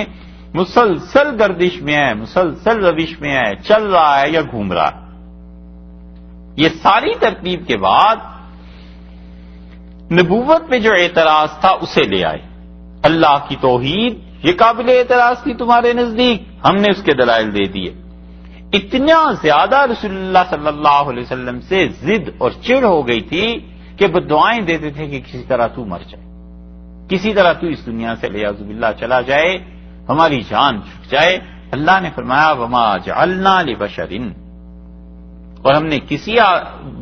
مسلسل گردش میں ہے، مسلسل روش میں ہے، چل رہا ہے یا گھوم رہا ہے. یہ ساری ترتیب کے بعد نبوت پہ جو اعتراض تھا اسے لے آئے. اللہ کی توحید یہ قابل اعتراض تھی تمہارے نزدیک، ہم نے اس کے دلائل دے دیے. اتنا زیادہ رسول اللہ صلی اللہ علیہ وسلم سے ضد اور چڑ ہو گئی تھی کہ وہ دعائیں دیتے تھے کہ کسی طرح تو مر جائے، کسی طرح تو اس دنیا سے والعیاذ باللہ چلا جائے، ہماری جان چھٹ جائے. اللہ نے فرمایا وما جعلنا لبشر، اور ہم نے کسی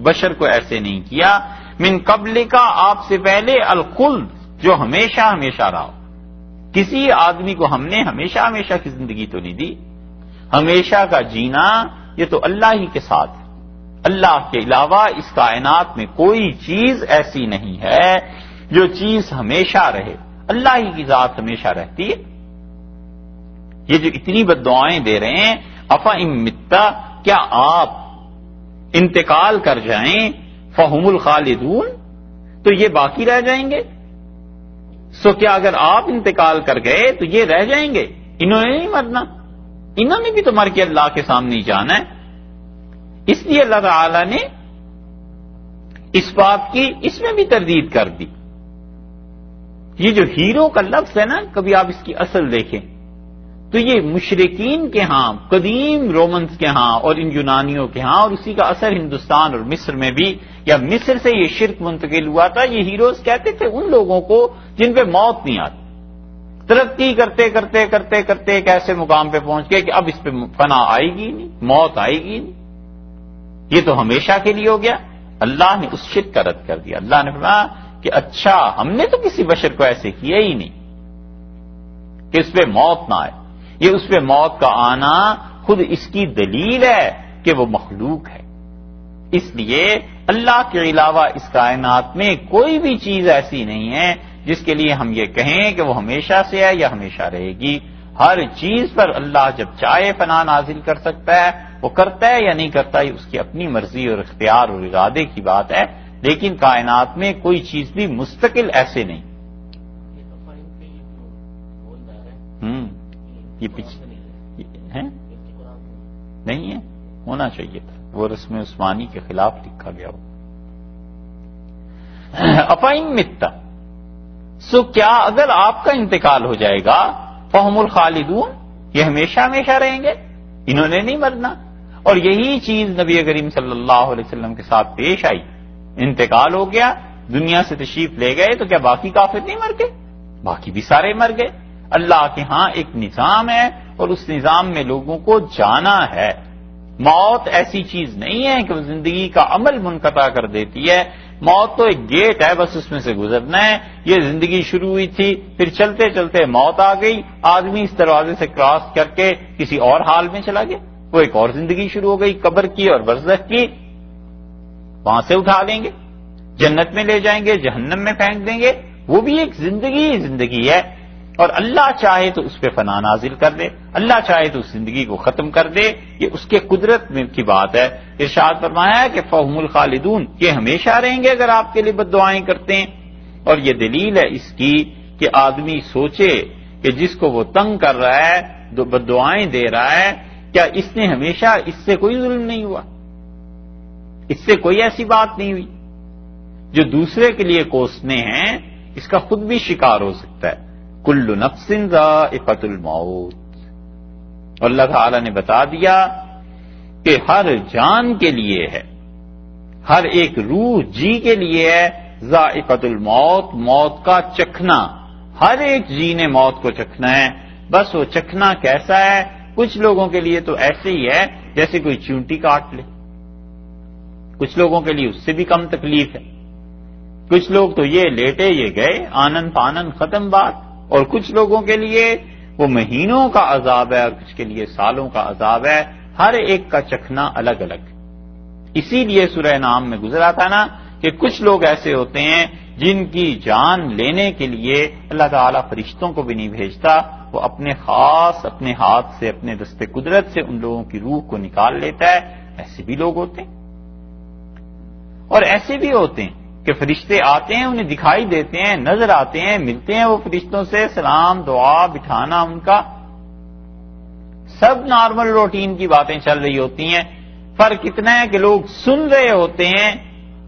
بشر کو ایسے نہیں کیا، من قبل کا، آپ سے پہلے، الخلد، جو ہمیشہ ہمیشہ رہا ہو. کسی آدمی کو ہم نے ہمیشہ ہمیشہ کی زندگی تو نہیں دی. ہمیشہ کا جینا یہ تو اللہ ہی کے ساتھ ہے. اللہ کے علاوہ اس کائنات میں کوئی چیز ایسی نہیں ہے جو چیز ہمیشہ رہے. اللہ ہی کی ذات ہمیشہ رہتی ہے. یہ جو اتنی بد دعائیں دے رہے ہیں، افا امتا، کیا آپ انتقال کر جائیں، فہم الخالدون، تو یہ باقی رہ جائیں گے؟ سو کیا اگر آپ انتقال کر گئے تو یہ رہ جائیں گے؟ انہوں نے نہیں مرنا، انہوں نے بھی تو مر کے اللہ کے سامنے ہی جانا ہے. اس لیے اللہ تعالی نے اس بات کی اس میں بھی تردید کر دی. یہ جو ہیرو کا لفظ ہے نا، کبھی آپ اس کی اصل دیکھیں تو یہ مشرکین کے ہاں، قدیم رومنز کے ہاں اور ان یونانیوں کے ہاں، اور اسی کا اثر ہندوستان اور مصر میں بھی، یا مصر سے یہ شرک منتقل ہوا تھا. یہ ہیروز کہتے تھے ان لوگوں کو جن پہ موت نہیں آتی. ترقی کرتے کرتے کرتے کرتے ایک ایسے مقام پہ پہنچ گئے کہ اب اس پہ فنا آئے گی نہیں، موت آئے گی نہیں، یہ تو ہمیشہ کے لیے ہو گیا. اللہ نے اس شرک کا رد کر دیا. اللہ نے فرمایا کہ اچھا، ہم نے تو کسی بشر کو ایسے کیا ہی نہیں کہ اس پہ موت نہ آئے. یہ اس پہ موت کا آنا خود اس کی دلیل ہے کہ وہ مخلوق ہے. اس لیے اللہ کے علاوہ اس کائنات میں کوئی بھی چیز ایسی نہیں ہے جس کے لیے ہم یہ کہیں کہ وہ ہمیشہ سے ہے یا ہمیشہ رہے گی. ہر چیز پر اللہ جب چاہے فنا نازل کر سکتا ہے. وہ کرتا ہے یا نہیں کرتا یہ اس کی اپنی مرضی اور اختیار اور ارادے کی بات ہے، لیکن کائنات میں کوئی چیز بھی مستقل ایسے نہیں. یہ پیچھے ہے نہیں ہے، ہونا چاہیے تھا، وہ رسم عثمانی کے خلاف لکھا گیا ہو. افائن متا، سو کیا اگر آپ کا انتقال ہو جائے گا، فہم الخالدون، یہ ہمیشہ ہمیشہ رہیں گے، انہوں نے نہیں مرنا. اور یہی چیز نبی کریم صلی اللہ علیہ وسلم کے ساتھ پیش آئی. انتقال ہو گیا، دنیا سے تشریف لے گئے، تو کیا باقی کافر نہیں مر گئے؟ باقی بھی سارے مر گئے. اللہ کے ہاں ایک نظام ہے اور اس نظام میں لوگوں کو جانا ہے. موت ایسی چیز نہیں ہے کہ وہ زندگی کا عمل منقطع کر دیتی ہے. موت تو ایک گیٹ ہے، بس اس میں سے گزرنا ہے. یہ زندگی شروع ہوئی تھی، پھر چلتے چلتے موت آ گئی، آدمی اس دروازے سے کراس کر کے کسی اور حال میں چلا گیا، وہ ایک اور زندگی شروع ہو گئی، قبر کی اور برزخ کی. وہاں سے اٹھا لیں گے، جنت میں لے جائیں گے، جہنم میں پھینک دیں گے. وہ بھی ایک زندگی ہے. اور اللہ چاہے تو اس پہ فنا نازل کر دے، اللہ چاہے تو اس زندگی کو ختم کر دے. یہ اس کے قدرت میں کی بات ہے. ارشاد فرمایا ہے کہ فہم الخالدون، یہ ہمیشہ رہیں گے اگر آپ کے لیے بد دعائیں کرتے ہیں. اور یہ دلیل ہے اس کی کہ آدمی سوچے کہ جس کو وہ تنگ کر رہا ہے، بد دعائیں دے رہا ہے، کیا اس نے ہمیشہ اس سے کوئی ظلم نہیں ہوا؟ اس سے کوئی ایسی بات نہیں ہوئی جو دوسرے کے لیے کوسنے ہیں. اس کا خود بھی شکار ہو سکتا ہے. کل نفس ذائقۃ الموت. اللہ تعالی نے بتا دیا کہ ہر جان کے لیے ہے، ہر ایک روح جی کے لیے ہے ذائقۃ الموت، موت کا چکھنا. ہر ایک جی نے موت کو چکھنا ہے. بس وہ چکھنا کیسا ہے؟ کچھ لوگوں کے لیے تو ایسے ہی ہے جیسے کوئی چونٹی کاٹ لے، کچھ لوگوں کے لیے اس سے بھی کم تکلیف ہے. کچھ لوگ تو یہ لیٹے یہ گئے، آنن فانن ختم بات. اور کچھ لوگوں کے لیے وہ مہینوں کا عذاب ہے اور کچھ کے لیے سالوں کا عذاب ہے. ہر ایک کا چکھنا الگ الگ. اسی لیے سورہ نام میں گزرا تھا نا کہ کچھ لوگ ایسے ہوتے ہیں جن کی جان لینے کے لیے اللہ تعالیٰ فرشتوں کو بھی نہیں بھیجتا، وہ اپنے خاص اپنے ہاتھ سے، اپنے دست قدرت سے ان لوگوں کی روح کو نکال لیتا ہے. ایسے بھی لوگ ہوتے ہیں. اور ایسے بھی ہوتے ہیں کہ فرشتے آتے ہیں، انہیں دکھائی دیتے ہیں، نظر آتے ہیں، ملتے ہیں وہ فرشتوں سے، سلام دعا بٹھانا ان کا سب نارمل روٹین کی باتیں چل رہی ہوتی ہیں. فرق اتنا ہے کہ لوگ سن رہے ہوتے ہیں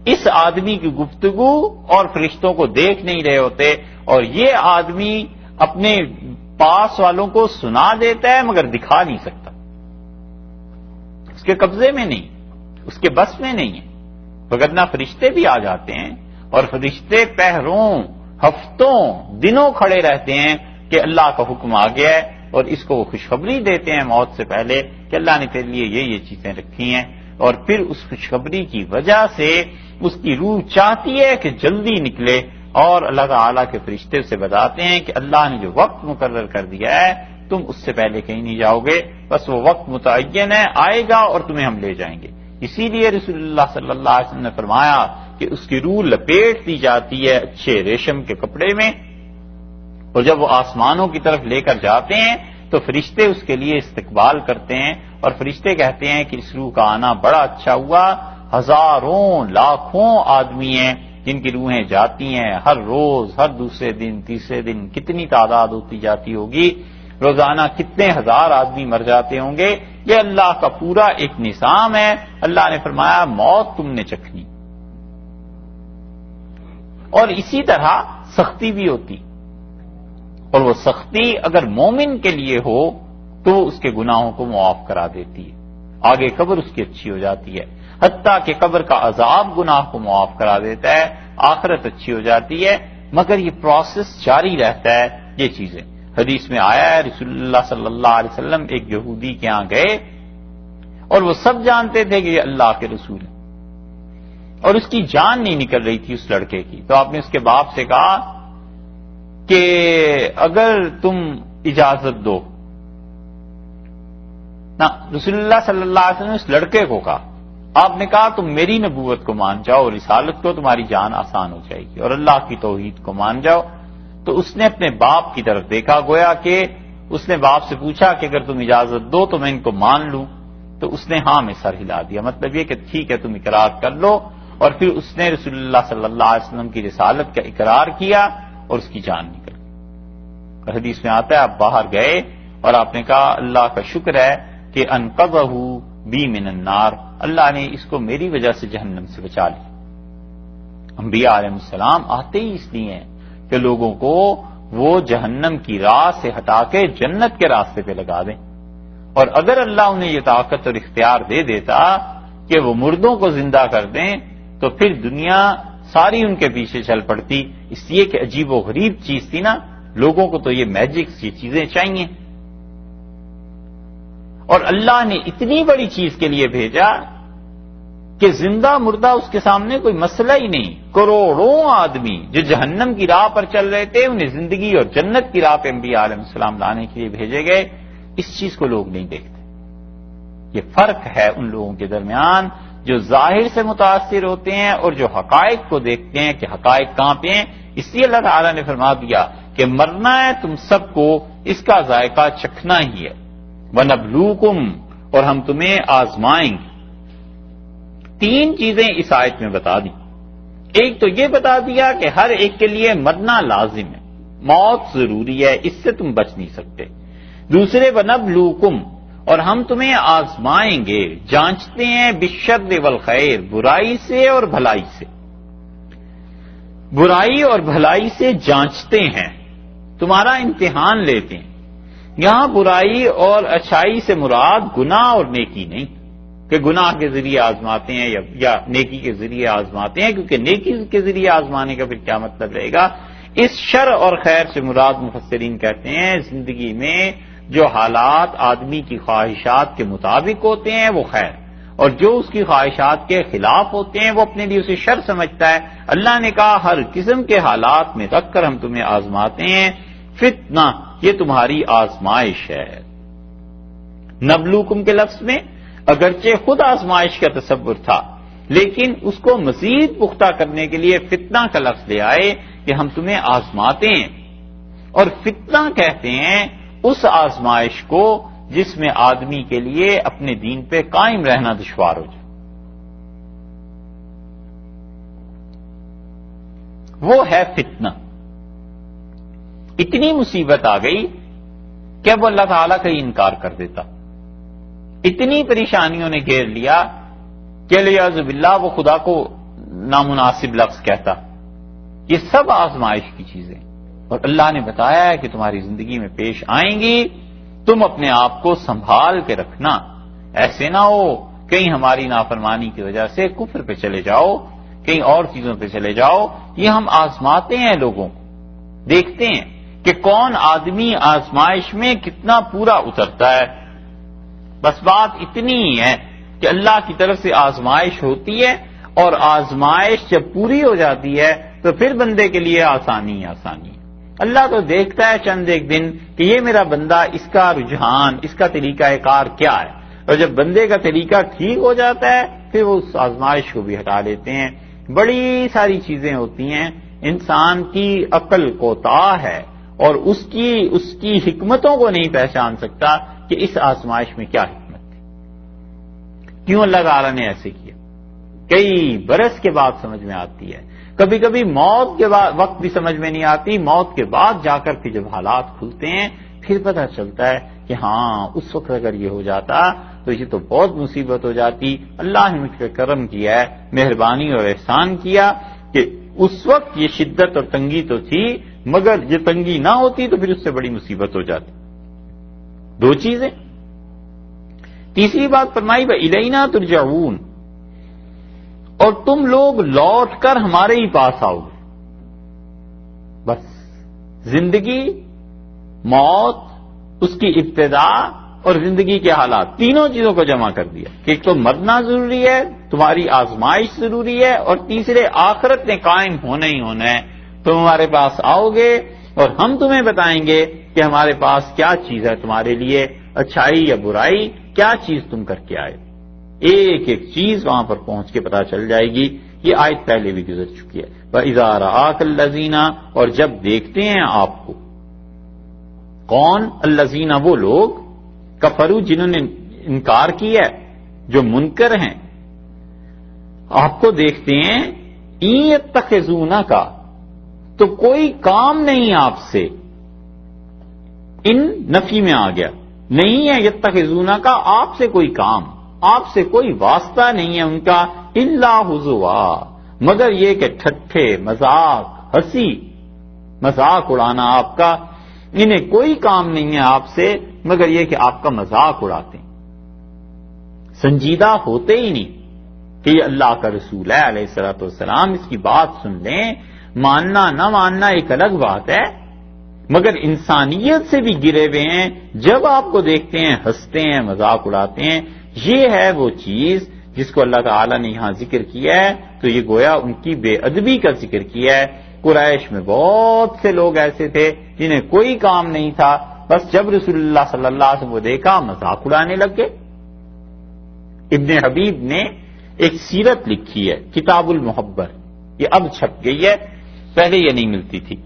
اس آدمی کی گفتگو اور فرشتوں کو دیکھ نہیں رہے ہوتے. اور یہ آدمی اپنے پاس والوں کو سنا دیتا ہے مگر دکھا نہیں سکتا، اس کے قبضے میں نہیں، اس کے بس میں نہیں ہے. وگرنہ فرشتے بھی آ جاتے ہیں اور فرشتے پہروں، ہفتوں، دنوں کھڑے رہتے ہیں کہ اللہ کا حکم آ گیا ہے، اور اس کو وہ خوشخبری دیتے ہیں موت سے پہلے کہ اللہ نے تیرے لیے یہ چیزیں رکھی ہیں. اور پھر اس خوشخبری کی وجہ سے اس کی روح چاہتی ہے کہ جلدی نکلے، اور اللہ تعالیٰ کے فرشتے اسے بتاتے ہیں کہ اللہ نے جو وقت مقرر کر دیا ہے تم اس سے پہلے کہیں نہیں جاؤ گے، بس وہ وقت متعین ہے، آئے گا اور تمہیں ہم لے جائیں گے. اسی لیے رسول اللہ صلی اللہ علیہ وسلم نے فرمایا کہ اس کی روح لپیٹ دی جاتی ہے اچھے ریشم کے کپڑے میں، اور جب وہ آسمانوں کی طرف لے کر جاتے ہیں تو فرشتے اس کے لیے استقبال کرتے ہیں. اور فرشتے کہتے ہیں کہ اس روح کا آنا بڑا اچھا ہوا. ہزاروں لاکھوں آدمی ہیں جن کی روحیں جاتی ہیں ہر روز، ہر دوسرے دن، تیسرے دن. کتنی تعداد ہوتی جاتی ہوگی، روزانہ کتنے ہزار آدمی مر جاتے ہوں گے. یہ اللہ کا پورا ایک نظام ہے. اللہ نے فرمایا موت تم نے چکھنی. اور اسی طرح سختی بھی ہوتی، اور وہ سختی اگر مومن کے لیے ہو تو اس کے گناہوں کو معاف کرا دیتی ہے، آگے قبر اس کی اچھی ہو جاتی ہے، حتیٰ کہ قبر کا عذاب گناہ کو معاف کرا دیتا ہے، آخرت اچھی ہو جاتی ہے، مگر یہ پروسیس جاری رہتا ہے۔ یہ چیزیں حدیث میں آیا ہے، رسول اللہ صلی اللہ علیہ وسلم ایک یہودی کے ہاں گئے اور وہ سب جانتے تھے کہ یہ اللہ کے رسول ہے، اور اس کی جان نہیں نکل رہی تھی اس لڑکے کی، تو آپ نے اس کے باپ سے کہا کہ اگر تم اجازت دو، نہ رسول اللہ صلی اللہ علیہ وسلم نے اس لڑکے کو کہا، آپ نے کہا تم میری نبوت کو مان جاؤ اور رسالت کو، تمہاری جان آسان ہو جائے گی، اور اللہ کی توحید کو مان جاؤ۔ تو اس نے اپنے باپ کی طرف دیکھا، گویا کہ اس نے باپ سے پوچھا کہ اگر تم اجازت دو تو میں ان کو مان لوں، تو اس نے ہاں میں سر ہلا دیا، مطلب یہ کہ ٹھیک ہے تم اقرار کر لو، اور پھر اس نے رسول اللہ صلی اللہ علیہ وسلم کی رسالت کا اقرار کیا اور اس کی جان نکل گئی۔ اور حدیث میں آتا ہے آپ باہر گئے اور آپ نے کہا اللہ کا شکر ہے کہ انقذہ بی من النار، اللہ نے اس کو میری وجہ سے جہنم سے بچا لیا۔ انبیاء علیہ السلام آتے ہی اس لیے ہیں کہ لوگوں کو وہ جہنم کی راہ سے ہٹا کے جنت کے راستے پہ لگا دیں، اور اگر اللہ انہیں یہ طاقت اور اختیار دے دیتا کہ وہ مردوں کو زندہ کر دیں تو پھر دنیا ساری ان کے پیچھے چل پڑتی، اس لیے کہ عجیب و غریب چیز تھی نا، لوگوں کو تو یہ میجکس، یہ چیزیں چاہیے، اور اللہ نے اتنی بڑی چیز کے لیے بھیجا کہ زندہ مردہ اس کے سامنے کوئی مسئلہ ہی نہیں۔ کروڑوں آدمی جو جہنم کی راہ پر چل رہے تھے انہیں زندگی اور جنت کی راہ پہ انبیاء علیہ السلام لانے کے لیے بھیجے گئے، اس چیز کو لوگ نہیں دیکھتے۔ یہ فرق ہے ان لوگوں کے درمیان جو ظاہر سے متاثر ہوتے ہیں اور جو حقائق کو دیکھتے ہیں کہ حقائق کہاں پہ ہیں۔ اس لیے اللہ تعالیٰ نے فرما دیا کہ مرنا ہے تم سب کو، اس کا ذائقہ چکھنا ہی ہے، وَنَبْلُوكُمْ، اور ہم تمہیں آزمائیں گے۔ تین چیزیں اس آیت میں بتا دی، ایک تو یہ بتا دیا کہ ہر ایک کے لیے مرنا لازم ہے، موت ضروری ہے، اس سے تم بچ نہیں سکتے۔ دوسرے وَنَبْلُوكُمْ، اور ہم تمہیں آزمائیں گے، جانچتے ہیں، بالشر والخیر، برائی سے اور بھلائی سے، برائی اور بھلائی سے جانچتے ہیں، تمہارا امتحان لیتے ہیں۔ یہاں برائی اور اچھائی سے مراد گناہ اور نیکی نہیں کہ گناہ کے ذریعے آزماتے ہیں یا نیکی کے ذریعے آزماتے ہیں، کیونکہ نیکی کے ذریعے آزمانے کا پھر کیا مطلب رہے گا۔ اس شر اور خیر سے مراد مفسرین کہتے ہیں زندگی میں جو حالات آدمی کی خواہشات کے مطابق ہوتے ہیں وہ خیر، اور جو اس کی خواہشات کے خلاف ہوتے ہیں وہ اپنے لیے اسے شر سمجھتا ہے۔ اللہ نے کہا ہر قسم کے حالات میں رکھ کر ہم تمہیں آزماتے ہیں، فتنہ یہ تمہاری آزمائش ہے۔ نبلوکم کے لفظ میں اگرچہ خود آزمائش کا تصور تھا، لیکن اس کو مزید پختہ کرنے کے لیے فتنہ کا لفظ لے آئے کہ ہم تمہیں آزماتے ہیں، اور فتنہ کہتے ہیں اس آزمائش کو جس میں آدمی کے لیے اپنے دین پہ قائم رہنا دشوار ہو جائے، وہ ہے فتنہ۔ اتنی مصیبت آ گئی کہ اب اللہ تعالیٰ کا ہی انکار کر دیتا، اتنی پریشانیوں نے گھیر لیا کہ الیاذ باللہ وہ خدا کو نامناسب لفظ کہتا۔ یہ سب آزمائش کی چیزیں، اور اللہ نے بتایا ہے کہ تمہاری زندگی میں پیش آئیں گی، تم اپنے آپ کو سنبھال کے رکھنا، ایسے نہ ہو کہیں ہماری نافرمانی کی وجہ سے کفر پہ چلے جاؤ، کہیں اور چیزوں پہ چلے جاؤ۔ یہ ہم آزماتے ہیں لوگوں کو، دیکھتے ہیں کہ کون آدمی آزمائش میں کتنا پورا اترتا ہے۔ بس بات اتنی ہی ہے کہ اللہ کی طرف سے آزمائش ہوتی ہے، اور آزمائش جب پوری ہو جاتی ہے تو پھر بندے کے لیے آسانی آسانی ہے۔ اللہ تو دیکھتا ہے چند ایک دن کہ یہ میرا بندہ، اس کا رجحان، اس کا طریقہ کار کیا ہے، اور جب بندے کا طریقہ ٹھیک ہو جاتا ہے پھر وہ اس آزمائش کو بھی ہٹا لیتے ہیں۔ بڑی ساری چیزیں ہوتی ہیں، انسان کی عقل کوتاہ ہے اور اس کی حکمتوں کو نہیں پہچان سکتا کہ اس آزمائش میں کیا حکمت تھی، کیوں اللہ تعالیٰ نے ایسے کیا۔ کئی برس کے بعد سمجھ میں آتی ہے، کبھی کبھی موت کے وقت بھی سمجھ میں نہیں آتی، موت کے بعد جا کر پھر جب حالات کھلتے ہیں پھر پتہ چلتا ہے کہ ہاں اس وقت اگر یہ ہو جاتا تو یہ تو بہت مصیبت ہو جاتی۔ اللہ نے مجھ پہ کرم کیا ہے، مہربانی اور احسان کیا کہ اس وقت یہ شدت اور تنگی تو تھی، مگر یہ تنگی نہ ہوتی تو پھر اس سے بڑی مصیبت ہو جاتی۔ دو چیزیں. تیسری بات فرمائی وَإِلَيْنَا تُرْجَعُونَ، اور تم لوگ لوٹ کر ہمارے ہی پاس آؤ گے. بس زندگی، موت، اس کی ابتدا اور زندگی کے حالات، تینوں چیزوں کو جمع کر دیا کہ ایک تو مرنا ضروری ہے، تمہاری آزمائش ضروری ہے، اور تیسرے آخرت نے قائم ہونا ہی ہونا ہے. تم ہمارے پاس آؤ گے اور ہم تمہیں بتائیں گے کہ ہمارے پاس کیا چیز ہے تمہارے لیے، اچھائی یا برائی، کیا چیز تم کر کے آئے. ایک ایک چیز وہاں پر پہنچ کے پتہ چل جائے گی. یہ آیت پہلے بھی گزر چکی ہے. وَإِذَا رَآكَ الَّذِينَ، اور جب دیکھتے ہیں آپ کو کون؟ الذین، وہ لوگ، کفروا، جنہوں نے انکار کیا ہے، جو منکر ہیں، آپ کو دیکھتے ہیں، ان یتخذونک، تو کوئی کام نہیں آپ سے. ان نفی میں آ گیا، نہیں ہے یتخذونک، آپ سے کوئی کام، آپ سے کوئی واسطہ نہیں ہے ان کا، الا ہزوا، مگر یہ کہ ٹھٹھے، مذاق، ہنسی مذاق اڑانا آپ کا. انہیں کوئی کام نہیں ہے آپ سے مگر یہ کہ آپ کا مذاق اڑاتے ہیں. سنجیدہ ہوتے ہی نہیں کہ یہ اللہ کا رسول ہے علیہ الصلوۃ والسلام. اس کی بات سن لیں، ماننا نہ ماننا ایک الگ بات ہے، مگر انسانیت سے بھی گرے ہوئے ہیں. جب آپ کو دیکھتے ہیں ہنستے ہیں، مذاق اڑاتے ہیں. یہ ہے وہ چیز جس کو اللہ تعالیٰ نے یہاں ذکر کیا ہے. تو یہ گویا ان کی بے ادبی کا ذکر کیا ہے. قریش میں بہت سے لوگ ایسے تھے جنہیں کوئی کام نہیں تھا، بس جب رسول اللہ صلی اللہ علیہ وسلم کو دیکھا مذاق اڑانے لگ گئے. ابن حبیب نے ایک سیرت لکھی ہے، کتاب المحبر، یہ اب چھپ گئی ہے، پہلے یہ نہیں ملتی تھی.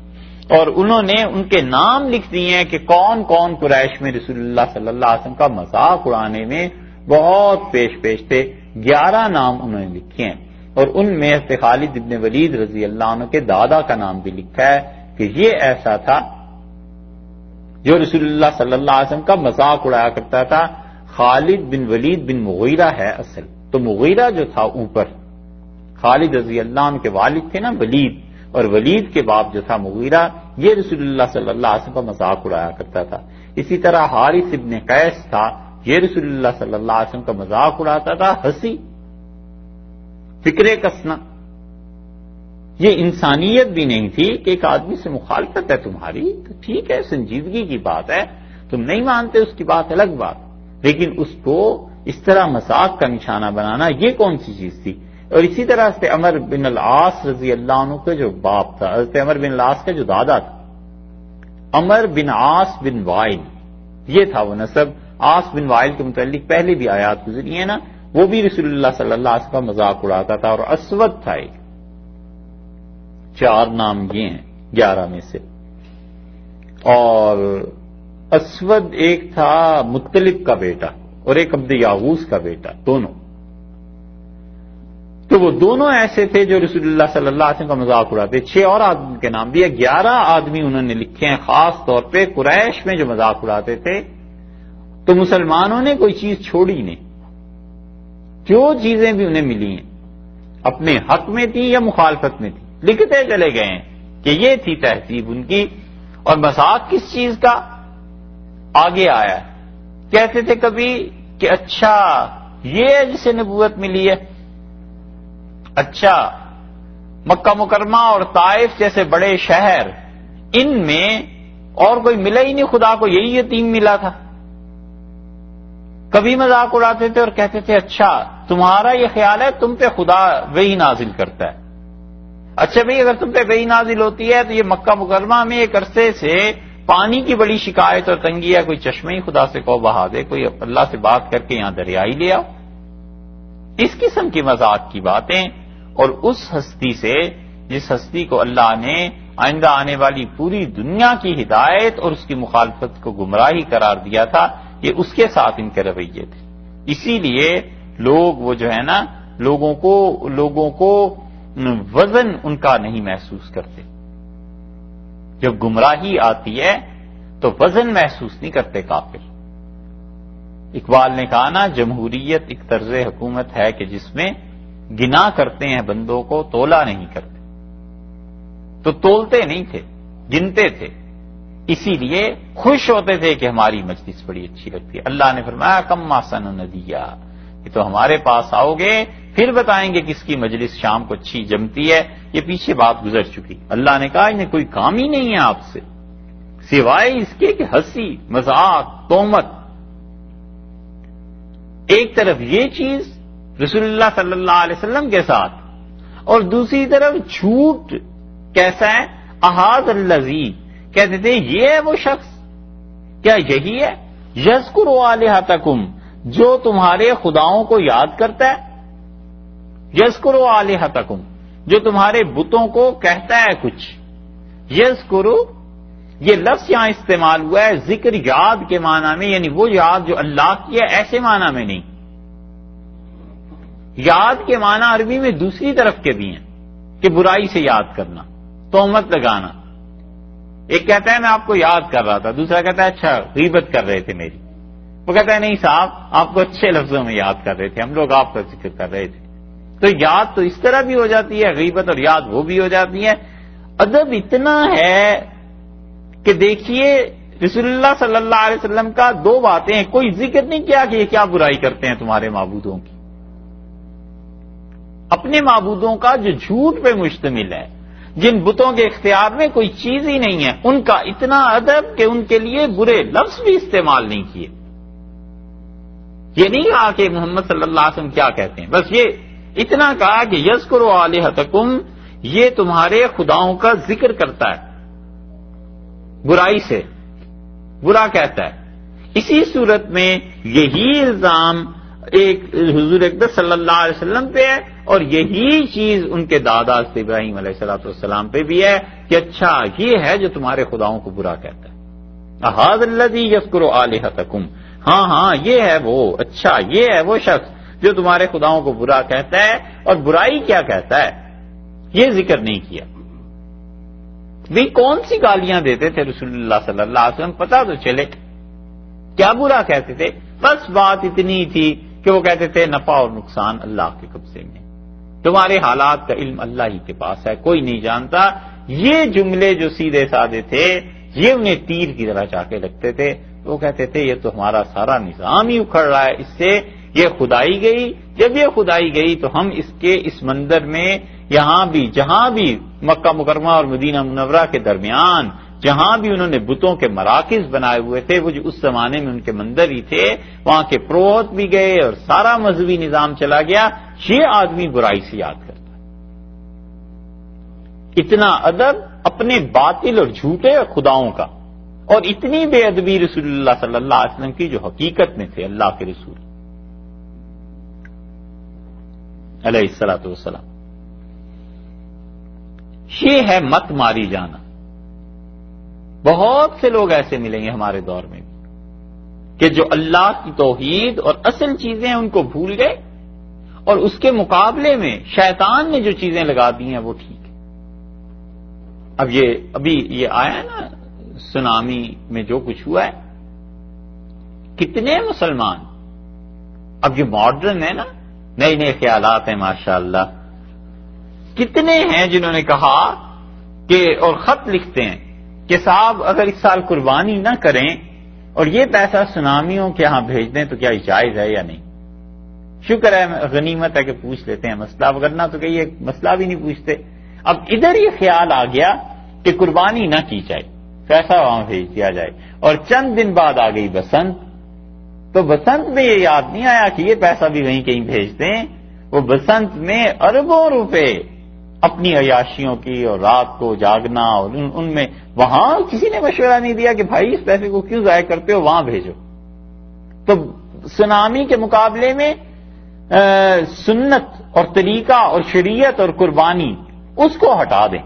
اور انہوں نے ان کے نام لکھ دیے ہیں کہ کون کون قریش میں رسول اللہ صلی اللہ علیہ وسلم کا مذاق اڑانے میں بہت پیش تھے. 11 نام انہوں نے لکھے ہیں، اور ان میں خالد ابن ولید رضی اللہ عنہ کے دادا کا نام بھی لکھا ہے کہ یہ ایسا تھا جو رسول اللہ صلی اللہ علیہ وسلم کا مذاق اڑایا کرتا تھا. خالد بن ولید بن مغیرہ ہے اصل تو. مغیرہ جو تھا اوپر، خالد رضی اللہ عنہ کے والد تھے نا ولید، اور ولید کے باپ جو تھا مغیرہ، یہ رسول اللہ صلی اللہ علیہ وسلم کا مذاق اڑایا کرتا تھا. اسی طرح حارث ابن قیس تھا، یہ رسول اللہ صلی اللہ علیہ وسلم کا مذاق اڑاتا تھا. ہنسی، فکر کسنا، یہ انسانیت بھی نہیں تھی کہ ایک آدمی سے مخالفت ہے تمہاری تو ٹھیک ہے، سنجیدگی کی بات ہے، تم نہیں مانتے اس کی بات الگ بات، لیکن اس کو اس طرح مذاق کا نشانہ بنانا یہ کون سی چیز تھی. اور اسی طرح سے عمر بن العاص رضی اللہ عنہ کے جو باپ تھا، حضرت عمر بن العاص کا جو دادا تھا، عمر بن عاص بن وائل، یہ تھا وہ نسب. عاص بن وائل کے متعلق پہلے بھی آیات گزری ہیں نا، وہ بھی رسول اللہ صلی اللہ علیہ وسلم کا مذاق اڑاتا تھا. اور اسود تھا ایک. 4 نام یہ ہیں 11 میں سے. اور اسود ایک تھا مطلب کا بیٹا اور ایک عبد یاغوس کا بیٹا، دونوں. تو وہ دونوں ایسے تھے جو رسول اللہ صلی اللہ علیہ وسلم کا مذاق اڑاتے. 6 اور آدمی کے نام دیا، 11 آدمی انہوں نے لکھے ہیں خاص طور پہ قریش میں جو مذاق اڑاتے تھے. تو مسلمانوں نے کوئی چیز چھوڑی نہیں، جو چیزیں بھی انہیں ملی ہیں اپنے حق میں تھی یا مخالفت میں تھی، لکھتے چلے گئے ہیں کہ یہ تھی تہذیب ان کی. اور مذاق کس چیز کا آگے آیا ہے. کہتے تھے کبھی کہ اچھا یہ ہے جسے نبوت ملی ہے، اچھا مکہ مکرمہ اور طائف جیسے بڑے شہر، ان میں اور کوئی ملا ہی نہیں، خدا کو یہی یتیم ملا تھا. کبھی مذاق اڑاتے تھے اور کہتے تھے اچھا تمہارا یہ خیال ہے تم پہ خدا وحی نازل کرتا ہے. اچھا بھئی اگر تم پہ وحی نازل ہوتی ہے تو یہ مکہ مکرمہ میں ایک عرصے سے پانی کی بڑی شکایت اور تنگی ہے، کوئی چشمہ ہی خدا سے کو بہا دے، کوئی اللہ سے بات کر کے یہاں دریا ہی لے آؤ. اس قسم کی مذاق کی باتیں. اور اس ہستی سے، جس ہستی کو اللہ نے آئندہ آنے والی پوری دنیا کی ہدایت اور اس کی مخالفت کو گمراہی قرار دیا تھا، یہ اس کے ساتھ ان کے رویے تھے. اسی لیے لوگ وہ جو ہے نا لوگوں کو وزن ان کا نہیں محسوس کرتے. جب گمراہی آتی ہے تو وزن محسوس نہیں کرتے کافر. اقبال نے کہا نا، جمہوریت ایک طرز حکومت ہے کہ جس میں گنا کرتے ہیں بندوں کو، تولا نہیں کرتے. تو تولتے نہیں تھے، گنتے تھے. اسی لیے خوش ہوتے تھے کہ ہماری مجلس بڑی اچھی لگتی ہے. اللہ نے فرمایا کم آسن ندیا، کہ تو ہمارے پاس آؤ گے پھر بتائیں گے کس کی مجلس شام کو اچھی جمتی ہے. یہ پیچھے بات گزر چکی. اللہ نے کہا انہیں کوئی کام ہی نہیں ہے آپ سے سوائے اس کے کہ ہنسی مذاق تہمت. ایک طرف یہ چیز رسول اللہ صلی اللہ علیہ وسلم کے ساتھ، اور دوسری طرف جھوٹ کیسا ہے؟ احاذ الذی، کہتے تھے یہ ہے وہ شخص، کیا یہی ہے یذکر آلہتکم، جو تمہارے خداؤں کو یاد کرتا ہے؟ یذکر آلہتکم، جو تمہارے بتوں کو کہتا ہے کچھ. یذکر، یہ لفظ یہاں استعمال ہوا ہے ذکر یاد کے معنی میں، یعنی وہ یاد جو اللہ کی ہے ایسے معنی میں نہیں. یاد کے معنی عربی میں دوسری طرف کے بھی ہیں کہ برائی سے یاد کرنا، تہمت لگانا. ایک کہتا ہے میں آپ کو یاد کر رہا تھا، دوسرا کہتا ہے اچھا غیبت کر رہے تھے میری. وہ کہتا ہے نہیں صاحب آپ کو اچھے لفظوں میں یاد کر رہے تھے، ہم لوگ آپ کا ذکر کر رہے تھے. تو یاد تو اس طرح بھی ہو جاتی ہے، غیبت اور یاد وہ بھی ہو جاتی ہے. ادب اتنا ہے کہ دیکھیے رسول اللہ صلی اللہ علیہ وسلم کا دو باتیں ہیں، کوئی ذکر نہیں کیا کہ یہ کیا برائی کرتے ہیں تمہارے معبودوں کی. اپنے معبودوں کا جو جھوٹ پہ مشتمل ہے، جن بتوں کے اختیار میں کوئی چیز ہی نہیں ہے، ان کا اتنا ادب کہ ان کے لیے برے لفظ بھی استعمال نہیں کیے. یہ نہیں کہا کہ محمد صلی اللہ علیہ وسلم کیا کہتے ہیں، بس یہ اتنا کہا کہ یذکر آلہتکم، یہ تمہارے خداؤں کا ذکر کرتا ہے، برائی سے برا کہتا ہے. اسی صورت میں یہی الزام ایک حضور اقدس صلی اللہ علیہ وسلم پہ ہے، اور یہی چیز ان کے دادا ابراہیم علیہ السلام پہ بھی ہے کہ اچھا یہ ہے جو تمہارے خداؤں کو برا کہتا ہے. احاذ الذی یذکر آلہتکم، ہاں یہ ہے وہ، اچھا یہ ہے وہ شخص جو تمہارے خداؤں کو برا کہتا ہے. اور برائی کیا کہتا ہے یہ ذکر نہیں کیا. بھی کون سی گالیاں دیتے تھے رسول اللہ صلی اللہ علیہ وسلم، پتہ تو چلے کیا برا کہتے تھے. بس بات اتنی تھی کہ وہ کہتے تھے نفع اور نقصان اللہ کے قبضے میں، تمہارے حالات کا علم اللہ ہی کے پاس ہے، کوئی نہیں جانتا. یہ جملے جو سیدھے سادے تھے یہ انہیں تیر کی طرح جا کے لگتے تھے. وہ کہتے تھے یہ تو ہمارا سارا نظام ہی اکھڑ رہا ہے، اس سے یہ خدائی گئی. جب یہ خدائی گئی تو ہم اس کے اس مندر میں یہاں بھی جہاں بھی مکہ مکرمہ اور مدینہ منورہ کے درمیان جہاں بھی انہوں نے بتوں کے مراکز بنائے ہوئے تھے، وہ جو اس زمانے میں ان کے مندر ہی تھے، وہاں کے پروہت بھی گئے اور سارا مذہبی نظام چلا گیا. یہ آدمی برائی سے یاد کرتا ہے. اتنا ادب اپنے باطل اور جھوٹے خداؤں کا، اور اتنی بے ادبی رسول اللہ صلی اللہ علیہ وسلم کی جو حقیقت میں تھے اللہ کے رسول علیہ الصلوۃ والسلام. یہ ہے مت ماری جانا. بہت سے لوگ ایسے ملیں گے ہمارے دور میں کہ جو اللہ کی توحید اور اصل چیزیں ان کو بھول گئے، اور اس کے مقابلے میں شیطان نے جو چیزیں لگا دی ہیں وہ ٹھیک ہے. ابھی یہ آیا ہے نا سونامی میں جو کچھ ہوا ہے، کتنے مسلمان اب یہ ماڈرن ہے نا، نئے نئے خیالات ہیں ماشاءاللہ، کتنے ہیں جنہوں نے کہا کہ اور خط لکھتے ہیں کہ صاحب اگر اس سال قربانی نہ کریں اور یہ پیسہ سونامیوں کے ہاں بھیج دیں تو کیا یہ جائز ہے یا نہیں. شکر ہے غنیمت ہے کہ پوچھ لیتے ہیں مسئلہ، وگرنہ تو کہ یہ مسئلہ بھی نہیں پوچھتے. اب ادھر یہ خیال آ گیا کہ قربانی نہ کی جائے، پیسہ وہاں بھیج دیا جائے. اور چند دن بعد آ گئی بسنت، تو بسنت میں یہ یاد نہیں آیا کہ یہ پیسہ بھی وہیں کہیں بھیج دیں. وہ بسنت میں اربوں روپے اپنی عیاشیوں کی اور رات کو جاگنا، اور ان میں وہاں کسی نے مشورہ نہیں دیا کہ بھائی اس پیسے کو کیوں ضائع کرتے ہو، وہاں بھیجو. تو سونامی کے مقابلے میں سنت اور طریقہ اور شریعت اور قربانی اس کو ہٹا دیں،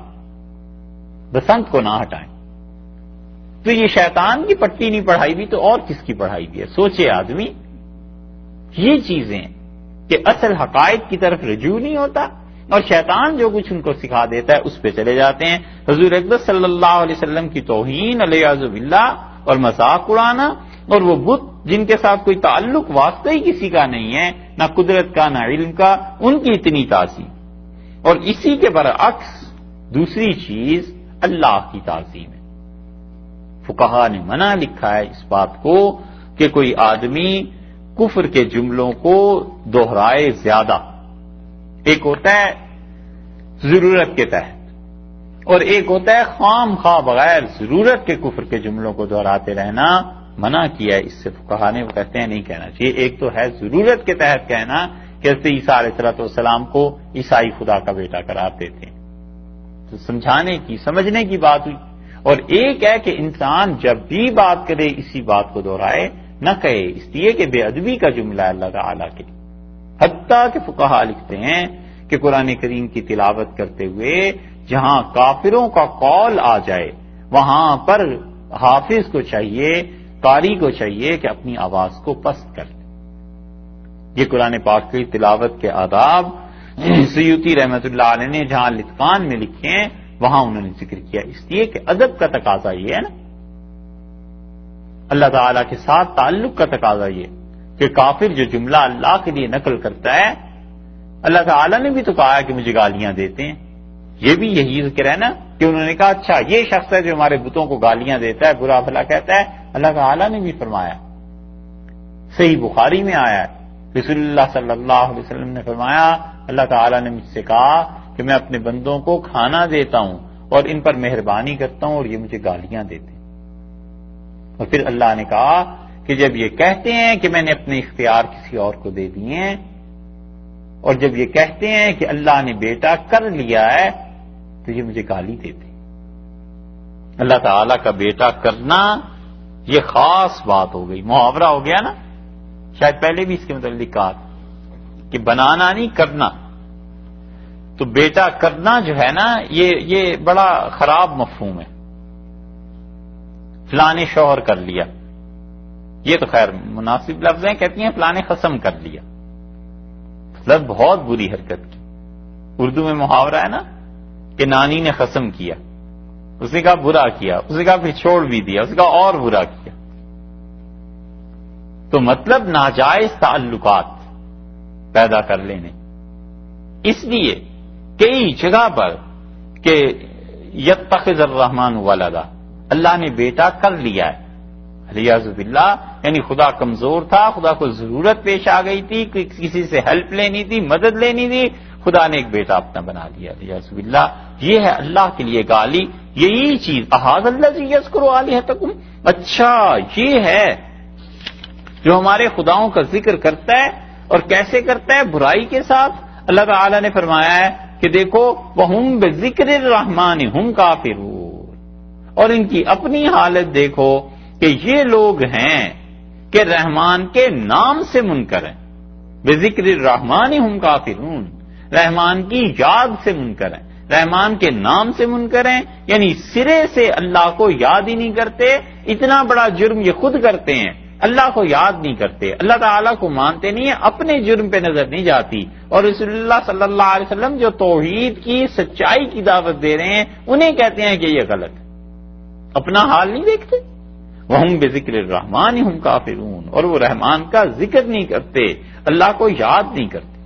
بسنت کو نہ ہٹائیں. تو یہ شیطان کی پٹی نہیں پڑھائی بھی تو اور کس کی پڑھائی بھی ہے؟ سوچے آدمی. یہ چیزیں کہ اصل حقائق کی طرف رجوع نہیں ہوتا، اور شیطان جو کچھ ان کو سکھا دیتا ہے اس پہ چلے جاتے ہیں. حضور اقدس صلی اللہ علیہ وسلم کی توہین علیہ باللہ اور مذاق اڑانا، اور وہ بت جن کے ساتھ کوئی تعلق واسطہ ہی کسی کا نہیں ہے، نہ قدرت کا نہ علم کا، ان کی اتنی تعظیم. اور اسی کے برعکس دوسری چیز اللہ کی تعظیم ہے. فقہا نے منع لکھا ہے اس بات کو کہ کوئی آدمی کفر کے جملوں کو دہرائے زیادہ. ایک ہوتا ہے ضرورت کے تحت اور ایک ہوتا ہے خام خواہ بغیر ضرورت کے کفر کے جملوں کو دہراتے رہنا. منع کیا ہے اس سے فقہا نے، وہ کہتے ہیں نہیں کہنا چاہیے. ایک تو ہے ضرورت کے تحت کہنا کہ حضرت عیسیٰ علیہ السلام کو عیسائی خدا کا بیٹا قرار دیتے ہیں، تو سمجھانے کی سمجھنے کی بات ہوئی. اور ایک ہے کہ انسان جب بھی بات کرے اسی بات کو دہرائے نہ کہے، اس لیے کہ بے ادبی کا جملہ ہے اللہ تعالیٰ کے. حتیٰ کہ فقہا لکھتے ہیں کہ قرآن کریم کی تلاوت کرتے ہوئے جہاں کافروں کا قول آ جائے وہاں پر حافظ کو چاہیے، قاری کو چاہیے کہ اپنی آواز کو پست کر لے. یہ قرآن پاک کی تلاوت کے آداب سیوطی رحمت اللہ علیہ نے جہاں الاتقان میں لکھے ہیں وہاں انہوں نے ذکر کیا، اس لیے کہ ادب کا تقاضا یہ ہے نا، اللہ تعالیٰ کے ساتھ تعلق کا تقاضا یہ کہ کافر جو جملہ اللہ کے لیے نقل کرتا ہے، اللہ تعالیٰ نے بھی تو کہا ہے کہ مجھے گالیاں دیتے ہیں. یہ بھی یہی ذکر ہے نا کہ انہوں نے کہا اچھا یہ شخص ہے جو ہمارے بتوں کو گالیاں دیتا ہے، برا بھلا کہتا ہے. اللہ تعالیٰ نے بھی فرمایا، صحیح بخاری میں آیا ہے، رسول اللہ صلی اللہ علیہ وسلم نے فرمایا اللہ تعالیٰ نے مجھ سے کہا کہ میں اپنے بندوں کو کھانا دیتا ہوں اور ان پر مہربانی کرتا ہوں اور یہ مجھے گالیاں دیتے ہیں. اور پھر اللہ نے کہا کہ جب یہ کہتے ہیں کہ میں نے اپنے اختیار کسی اور کو دے دیے ہیں، اور جب یہ کہتے ہیں کہ اللہ نے بیٹا کر لیا ہے تو یہ مجھے گالی دیتے ہیں. اللہ تعالیٰ کا بیٹا کرنا یہ خاص بات ہو گئی، محاورہ ہو گیا نا. شاید پہلے بھی اس کے متعلق کہا کہ بنانا نہیں کرنا. تو بیٹا کرنا جو ہے نا یہ بڑا خراب مفہوم ہے. فلانے شوہر کر لیا، یہ تو خیر مناسب لفظ ہیں، کہتی ہیں فلانے قسم کر لیا، مطلب بہت بری حرکت کی. اردو میں محاورہ ہے نا کہ نانی نے قسم کیا، اس نے کہا برا کیا، اس نے کہا پھر چھوڑ بھی دیا، اس نے کہا اور برا کیا. تو مطلب ناجائز تعلقات پیدا کر لینے. اس لیے کئی جگہ پر کہ یتخذ الرحمن ولدا، اللہ نے بیٹا کر لیا ہے، ریاض باللہ، یعنی خدا کمزور تھا، خدا کو ضرورت پیش آ گئی تھی، کسی سے ہیلپ لینی تھی، مدد لینی تھی، خدا نے ایک بیٹا اپنا بنا لیا، ریاض باللہ. یہ ہے اللہ کے لیے گالی. یہی چیز احاذ الذی یذکر آلہتکم، اچھا یہ ہے جو ہمارے خداؤں کا ذکر کرتا ہے اور کیسے کرتا ہے؟ برائی کے ساتھ. اللہ تعالی نے فرمایا ہے کہ دیکھو وَهُمْ بِذِكْرِ الرَّحْمَنِ هُمْ كَافِرُونَ، اور ان کی اپنی حالت دیکھو کہ یہ لوگ ہیں کہ رحمان کے نام سے منکر ہیں. بِذِكْرِ الرَّحْمَنِ هُمْ كَافِرُونَ، رحمان کی یاد سے منکر ہیں، رحمان کے نام سے منکر ہیں، یعنی سرے سے اللہ کو یاد ہی نہیں کرتے. اتنا بڑا جرم یہ خود کرتے ہیں، اللہ کو یاد نہیں کرتے، اللہ تعالیٰ کو مانتے نہیں ہیں، اپنے جرم پہ نظر نہیں جاتی. اور رسول اللہ صلی اللہ علیہ وسلم جو توحید کی سچائی کی دعوت دے رہے ہیں انہیں کہتے ہیں کہ یہ غلط ہے، اپنا حال نہیں دیکھتے. وَهُمْ بِذِكْرِ الرَّحْمَنِ هُمْ كَافِرُونَ، اور وہ رحمان کا ذکر نہیں کرتے، اللہ کو یاد نہیں کرتے.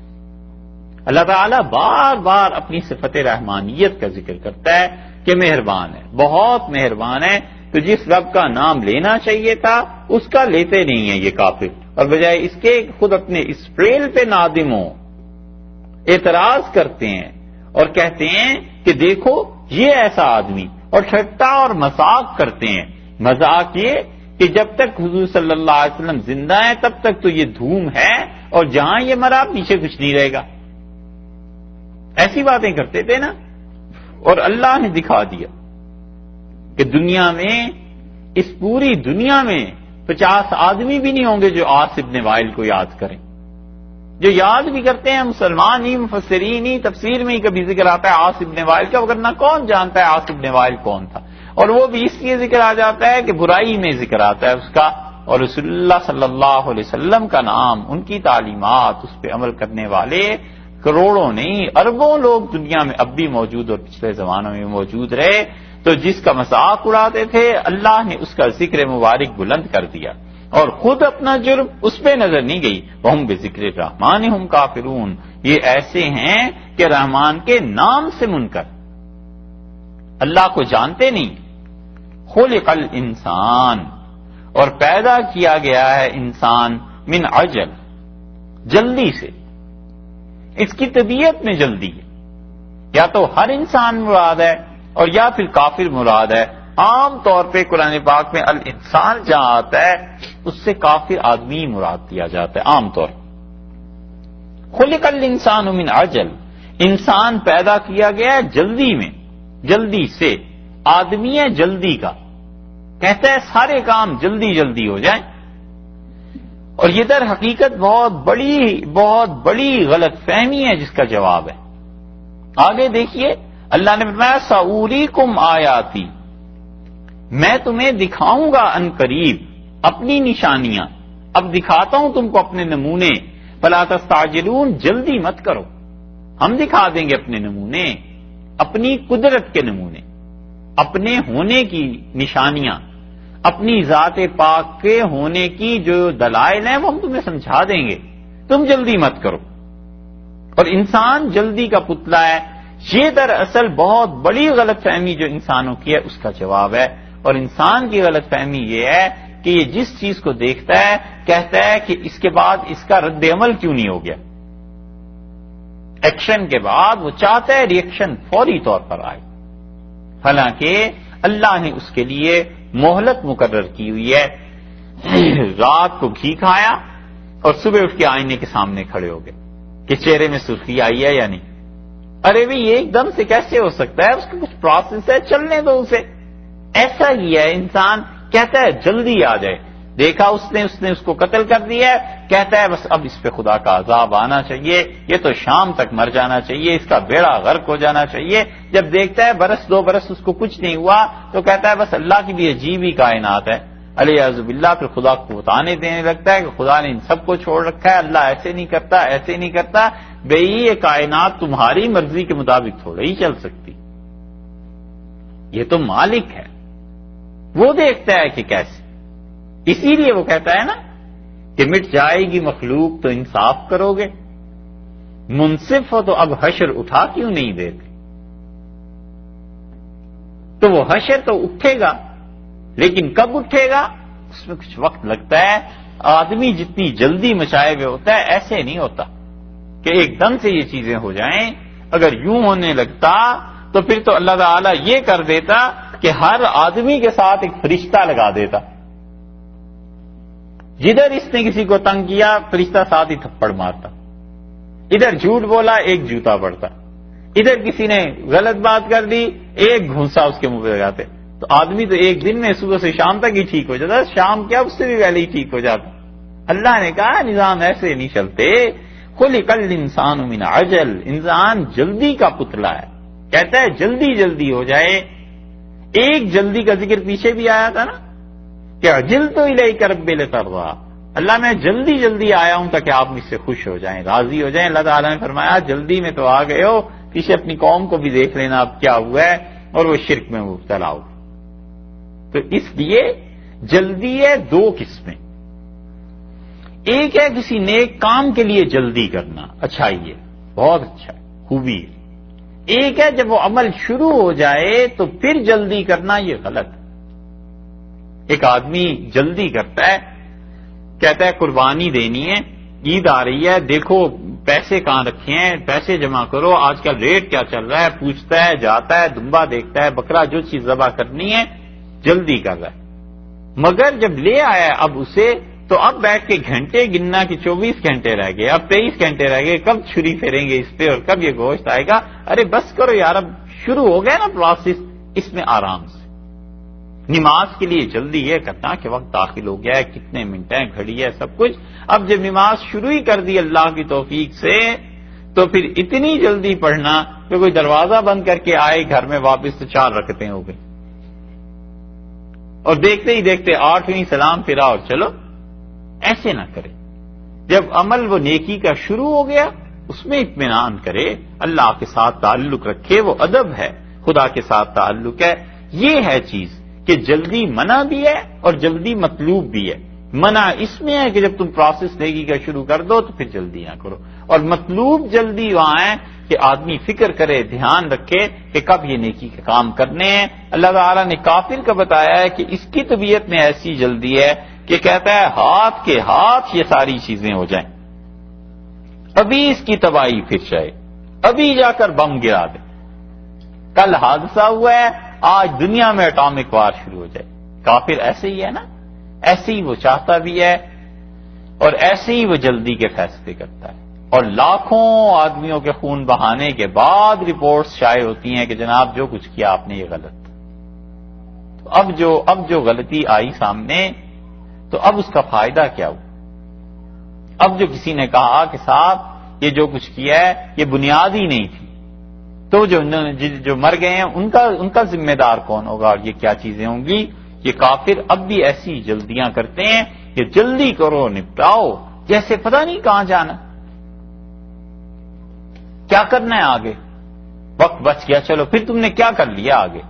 اللہ تعالیٰ بار بار اپنی صفت رحمانیت کا ذکر کرتا ہے کہ مہربان ہے، بہت مہربان ہے. تو جس رب کا نام لینا چاہیے تھا اس کا لیتے نہیں ہیں یہ کافر، اور بجائے اس کے خود اپنے اس فعل پہ نادم ہو، اعتراض کرتے ہیں اور کہتے ہیں کہ دیکھو یہ ایسا آدمی، اور ٹھٹا اور مذاق کرتے ہیں. مذاق یہ کہ جب تک حضور صلی اللہ علیہ وسلم زندہ ہیں تب تک تو یہ دھوم ہے، اور جہاں یہ مرا پیچھے کچھ نہیں رہے گا. ایسی باتیں کرتے تھے نا. اور اللہ نے دکھا دیا کہ دنیا میں، اس پوری دنیا میں 50 آدمی بھی نہیں ہوں گے جو عاص ابن وائل کو یاد کریں. جو یاد بھی کرتے ہیں مسلمان ہی، مفسرین ہی، تفسیر میں ہی کبھی ذکر آتا ہے عاص ابن وائل کا، ورنہ کون جانتا ہے عاص ابن وائل کون تھا. اور وہ بھی اس لیے ذکر آ جاتا ہے کہ برائی میں ذکر آتا ہے اس کا، اور رسول اللہ صلی اللہ علیہ وسلم کا نام، ان کی تعلیمات، اس پہ عمل کرنے والے کروڑوں نہیں اربوں لوگ دنیا میں اب بھی موجود اور پچھلے زمانوں میں موجود رہے. تو جس کا مذاق اڑاتے تھے اللہ نے اس کا ذکر مبارک بلند کر دیا، اور خود اپنا جرم اس پہ نظر نہیں گئی. وَهُمْ بِذِكْرِ الرَّحْمَنِ هُمْ كَافِرُونَ، یہ ایسے ہیں کہ رحمان کے نام سے منکر، اللہ کو جانتے نہیں، خلق الانسان، اور پیدا کیا گیا ہے انسان من عجل، جلدی سے. اس کی طبیعت میں جلدی ہے. یا تو ہر انسان مراد ہے اور یا پھر کافر مراد ہے. عام طور پہ قرآن پاک میں الانسان جہاں آتا ہے اس سے کافر آدمی مراد دیا جاتا ہے عام طور. خلق الانسان من عجل، انسان پیدا کیا گیا ہے جلدی میں، جلدی سے. آدمی ہے جلدی کا، کہتا ہے سارے کام جلدی جلدی ہو جائیں. اور یہ در حقیقت بہت بڑی غلط فہمی ہے جس کا جواب ہے. آگے دیکھیے اللہ نے فرمایا سأوریکم آیاتی، میں تمہیں دکھاؤں گا ان قریب اپنی نشانیاں. اب دکھاتا ہوں تم کو اپنے نمونے. فلا تستعجلون، جلدی مت کرو، ہم دکھا دیں گے اپنے نمونے، اپنی قدرت کے نمونے، اپنے ہونے کی نشانیاں، اپنی ذات پاک کے ہونے کی جو دلائل ہیں وہ ہم تمہیں سمجھا دیں گے، تم جلدی مت کرو. اور انسان جلدی کا پتلا ہے. یہ دراصل بہت بڑی غلط فہمی جو انسانوں کی ہے اس کا جواب ہے. اور انسان کی غلط فہمی یہ ہے کہ یہ جس چیز کو دیکھتا ہے کہتا ہے کہ اس کے بعد اس کا رد عمل کیوں نہیں ہو گیا. ایکشن کے بعد وہ چاہتا ہے ریئیکشن فوری طور پر آئے، حالانکہ اللہ نے اس کے لیے مہلت مقرر کی ہوئی ہے. رات کو گھی کھایا اور صبح اٹھ کے آئینے کے سامنے کھڑے ہو گئے کہ چہرے میں سرخی آئی ہے یا نہیں. ارے بھی یہ ایک دم سے کیسے ہو سکتا ہے؟ اس کا کچھ پروسیس ہے، چلنے دو اسے. ایسا ہی ہے انسان، کہتا ہے جلدی آ جائے. دیکھا اس نے اس کو قتل کر دیا ہے، کہتا ہے بس اب اس پہ خدا کا عذاب آنا چاہیے، یہ تو شام تک مر جانا چاہیے، اس کا بیڑا غرق ہو جانا چاہیے. جب دیکھتا ہے برس 2 برس اس کو کچھ نہیں ہوا تو کہتا ہے بس اللہ کی بھی عجیب ہی کائنات ہے. علیہ باللہ. پھر خدا کو بتانے دینے لگتا ہے کہ خدا نے ان سب کو چھوڑ رکھا ہے، اللہ ایسے نہیں کرتا، ایسے نہیں کرتا. بھئی یہ کائنات تمہاری مرضی کے مطابق تھوڑا ہی چل سکتی، یہ تو مالک ہے، وہ دیکھتا ہے کہ کیسے. اسی لیے وہ کہتا ہے نا کہ مٹ جائے گی مخلوق تو انصاف کرو گے، منصف ہو تو اب حشر اٹھا کیوں نہیں دیتے. تو وہ حشر تو اٹھے گا، لیکن کب اٹھے گا اس میں کچھ وقت لگتا ہے. آدمی جتنی جلدی مچائے ہوئے ہوتا ہے ایسے نہیں ہوتا کہ ایک دم سے یہ چیزیں ہو جائیں. اگر یوں ہونے لگتا تو پھر تو اللہ تعالیٰ یہ کر دیتا کہ ہر آدمی کے ساتھ ایک فرشتہ لگا دیتا. جدھر اس نے کسی کو تنگ کیا فرشتہ ساتھ ہی تھپڑ مارتا، ادھر جھوٹ بولا ایک جوتا پڑتا، ادھر کسی نے غلط بات کر دی ایک گھونسا اس کے منہ پہ لگاتے. تو آدمی تو ایک دن میں صبح سے شام تک ہی ٹھیک ہو جاتا، شام کیا اس سے بھی پہلے ہی ٹھیک ہو جاتا. اللہ نے کہا نظام ایسے نہیں چلتے. خلق الانسان من عجل، انسان جلدی کا پتلا ہے، کہتا ہے جلدی جلدی ہو جائے. ایک جلدی کا ذکر پیچھے بھی آیا تھا نا کہ عجلت الیک ربی لترضی، اللہ میں جلدی جلدی آیا ہوں تاکہ آپ مجھ سے خوش ہو جائیں، راضی ہو جائیں. اللہ تعالیٰ نے فرمایا جلدی میں تو آ گئے ہو، پیچھے اپنی قوم کو بھی دیکھ لینا اب کیا ہوا ہے، اور وہ شرک میں مبتلا ہو. تو اس لیے جلدی ہے 2 قسمیں. ایک ہے کسی نیک کام کے لیے جلدی کرنا، اچھائی ہے، بہت اچھا ہے، خوبی ہے. ایک ہے جب وہ عمل شروع ہو جائے تو پھر جلدی کرنا، یہ غلط ہے. ایک آدمی جلدی کرتا ہے، کہتا ہے قربانی دینی ہے، عید آ رہی ہے، دیکھو پیسے کہاں رکھے ہیں، پیسے جمع کرو، آج کل ریٹ کیا چل رہا ہے، پوچھتا ہے، جاتا ہے، دمبا دیکھتا ہے، بکرا، جو چیز ذبح کرنی ہے، جلدی کر رہا ہے. مگر جب لے آیا اب اسے تو اب بیٹھ کے گھنٹے گننا کہ 24 گھنٹے رہ گئے، اب 23 گھنٹے رہ گئے، کب چھری پھیریں گے اس پہ اور کب یہ گوشت آئے گا. ارے بس کرو یار، اب شروع ہو گیا نا پروسیس، اس میں آرام سے. نماز کے لیے جلدی یہ کرنا کہ وقت داخل ہو گیا ہے، کتنے منٹ ہیں، گھڑی ہے، سب کچھ. اب جب نماز شروع ہی کر دی اللہ کی توفیق سے تو پھر اتنی جلدی پڑھنا کہ کوئی دروازہ بند کر کے آئے گھر میں واپس تو 4 رکعتیں ہو گئی، اور دیکھتے ہی دیکھتے 8ویں سلام پھرا اور چلو. ایسے نہ کرے. جب عمل وہ نیکی کا شروع ہو گیا اس میں اطمینان کرے، اللہ کے ساتھ تعلق رکھے، وہ ادب ہے، خدا کے ساتھ تعلق ہے. یہ ہے چیز کہ جلدی منع بھی ہے اور جلدی مطلوب بھی ہے. منع اس میں ہے کہ جب تم پروسیس نیکی کا شروع کر دو تو پھر جلدی نہ کرو. اور مطلوب جلدی وہاں ہے کہ آدمی فکر کرے، دھیان رکھے کہ کب یہ نیکی کے کام کرنے ہیں. اللہ تعالیٰ نے کافر کا بتایا ہے کہ اس کی طبیعت میں ایسی جلدی ہے کہ کہتا ہے ہاتھ کے ہاتھ یہ ساری چیزیں ہو جائیں، ابھی اس کی تباہی پھر جائے، ابھی جا کر بم گرا دے. کل حادثہ ہوا ہے، آج دنیا میں اٹامک وار شروع ہو جائے. کافر ایسے ہی ہے نا، ایسے ہی وہ چاہتا بھی ہے اور ایسے ہی وہ جلدی کے فیصلے کرتا ہے. اور لاکھوں آدمیوں کے خون بہانے کے بعد رپورٹس شائع ہوتی ہیں کہ جناب جو کچھ کیا آپ نے یہ غلط. تو اب جو غلطی آئی سامنے تو اب اس کا فائدہ کیا ہوا؟ اب جو کسی نے کہا کہ صاحب یہ جو کچھ کیا ہے یہ بنیاد ہی نہیں تھی، تو جو مر گئے ہیں ان کا ذمہ دار کون ہوگا اور یہ کیا چیزیں ہوں گی؟ یہ کافر اب بھی ایسی جلدیاں کرتے ہیں کہ جلدی کرو، نپٹاؤ، جیسے پتہ نہیں کہاں جانا، کیا کرنا ہے آگے، وقت بچ گیا چلو پھر تم نے کیا کر لیا آگے،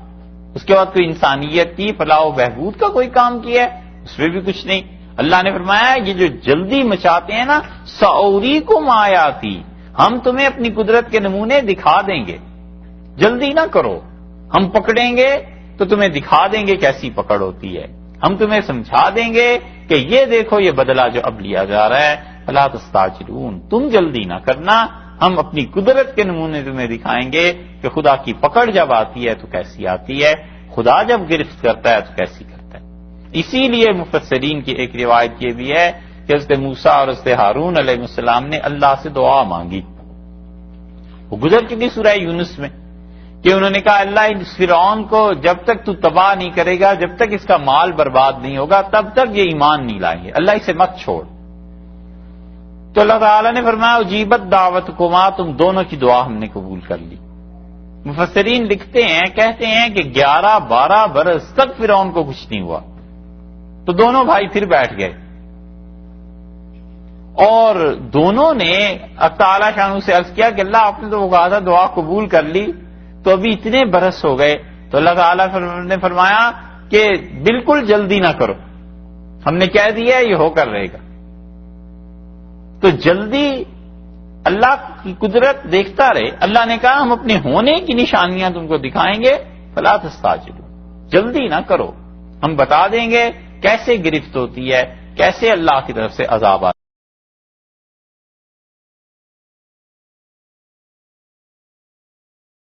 اس کے بعد کوئی انسانیت کی فلاح و بہبود کا کوئی کام کیا ہے اس میں بھی کچھ نہیں. اللہ نے فرمایا یہ جو جلدی مچاتے ہیں نا، سأوریکم آیاتی، ہم تمہیں اپنی قدرت کے نمونے دکھا دیں گے، جلدی نہ کرو، ہم پکڑیں گے تو تمہیں دکھا دیں گے کیسی پکڑ ہوتی ہے، ہم تمہیں سمجھا دیں گے کہ یہ دیکھو یہ بدلہ جو اب لیا جا رہا ہے، فلا تستعجلون، تم جلدی نہ کرنا، ہم اپنی قدرت کے نمونے تمہیں دکھائیں گے کہ خدا کی پکڑ جب آتی ہے تو کیسی آتی ہے، خدا جب گرفت کرتا ہے تو کیسی کرتا ہے. اسی لیے مفسرین کی ایک روایت یہ بھی ہے کہ حضرت موسیٰ اور حضرت ہارون علیہ السلام نے اللہ سے دعا مانگی، وہ گزر چکی سورہ یونس میں، کہ انہوں نے کہا اللہ اس فرعون کو جب تک تو تباہ نہیں کرے گا، جب تک اس کا مال برباد نہیں ہوگا تب تک یہ ایمان نہیں لائیں گے، اللہ اسے مت چھوڑ. تو اللہ تعالیٰ نے فرمایا اجیبت دعوتکما، تم دونوں کی دعا ہم نے قبول کر لی. مفسرین لکھتے ہیں، کہتے ہیں کہ 11-12 برس تک فرعون کو کچھ نہیں ہوا، تو دونوں بھائی پھر بیٹھ گئے اور دونوں نے تعالیٰ شانہ سے عرض کیا کہ اللہ آپ نے تو وہ کہا تھا دعا قبول کر لی، تو ابھی اتنے برس ہو گئے. تو اللہ تعالیٰ نے فرمایا کہ بالکل جلدی نہ کرو، ہم نے کہہ دیا یہ ہو کر رہے گا. تو جلدی اللہ کی قدرت دیکھتا رہے. اللہ نے کہا ہم اپنے ہونے کی نشانیاں تم کو دکھائیں گے، فلا تستعجلوا، جلدی نہ کرو، ہم بتا دیں گے کیسے گرفت ہوتی ہے، کیسے اللہ کی طرف سے عذاب آتا ہے.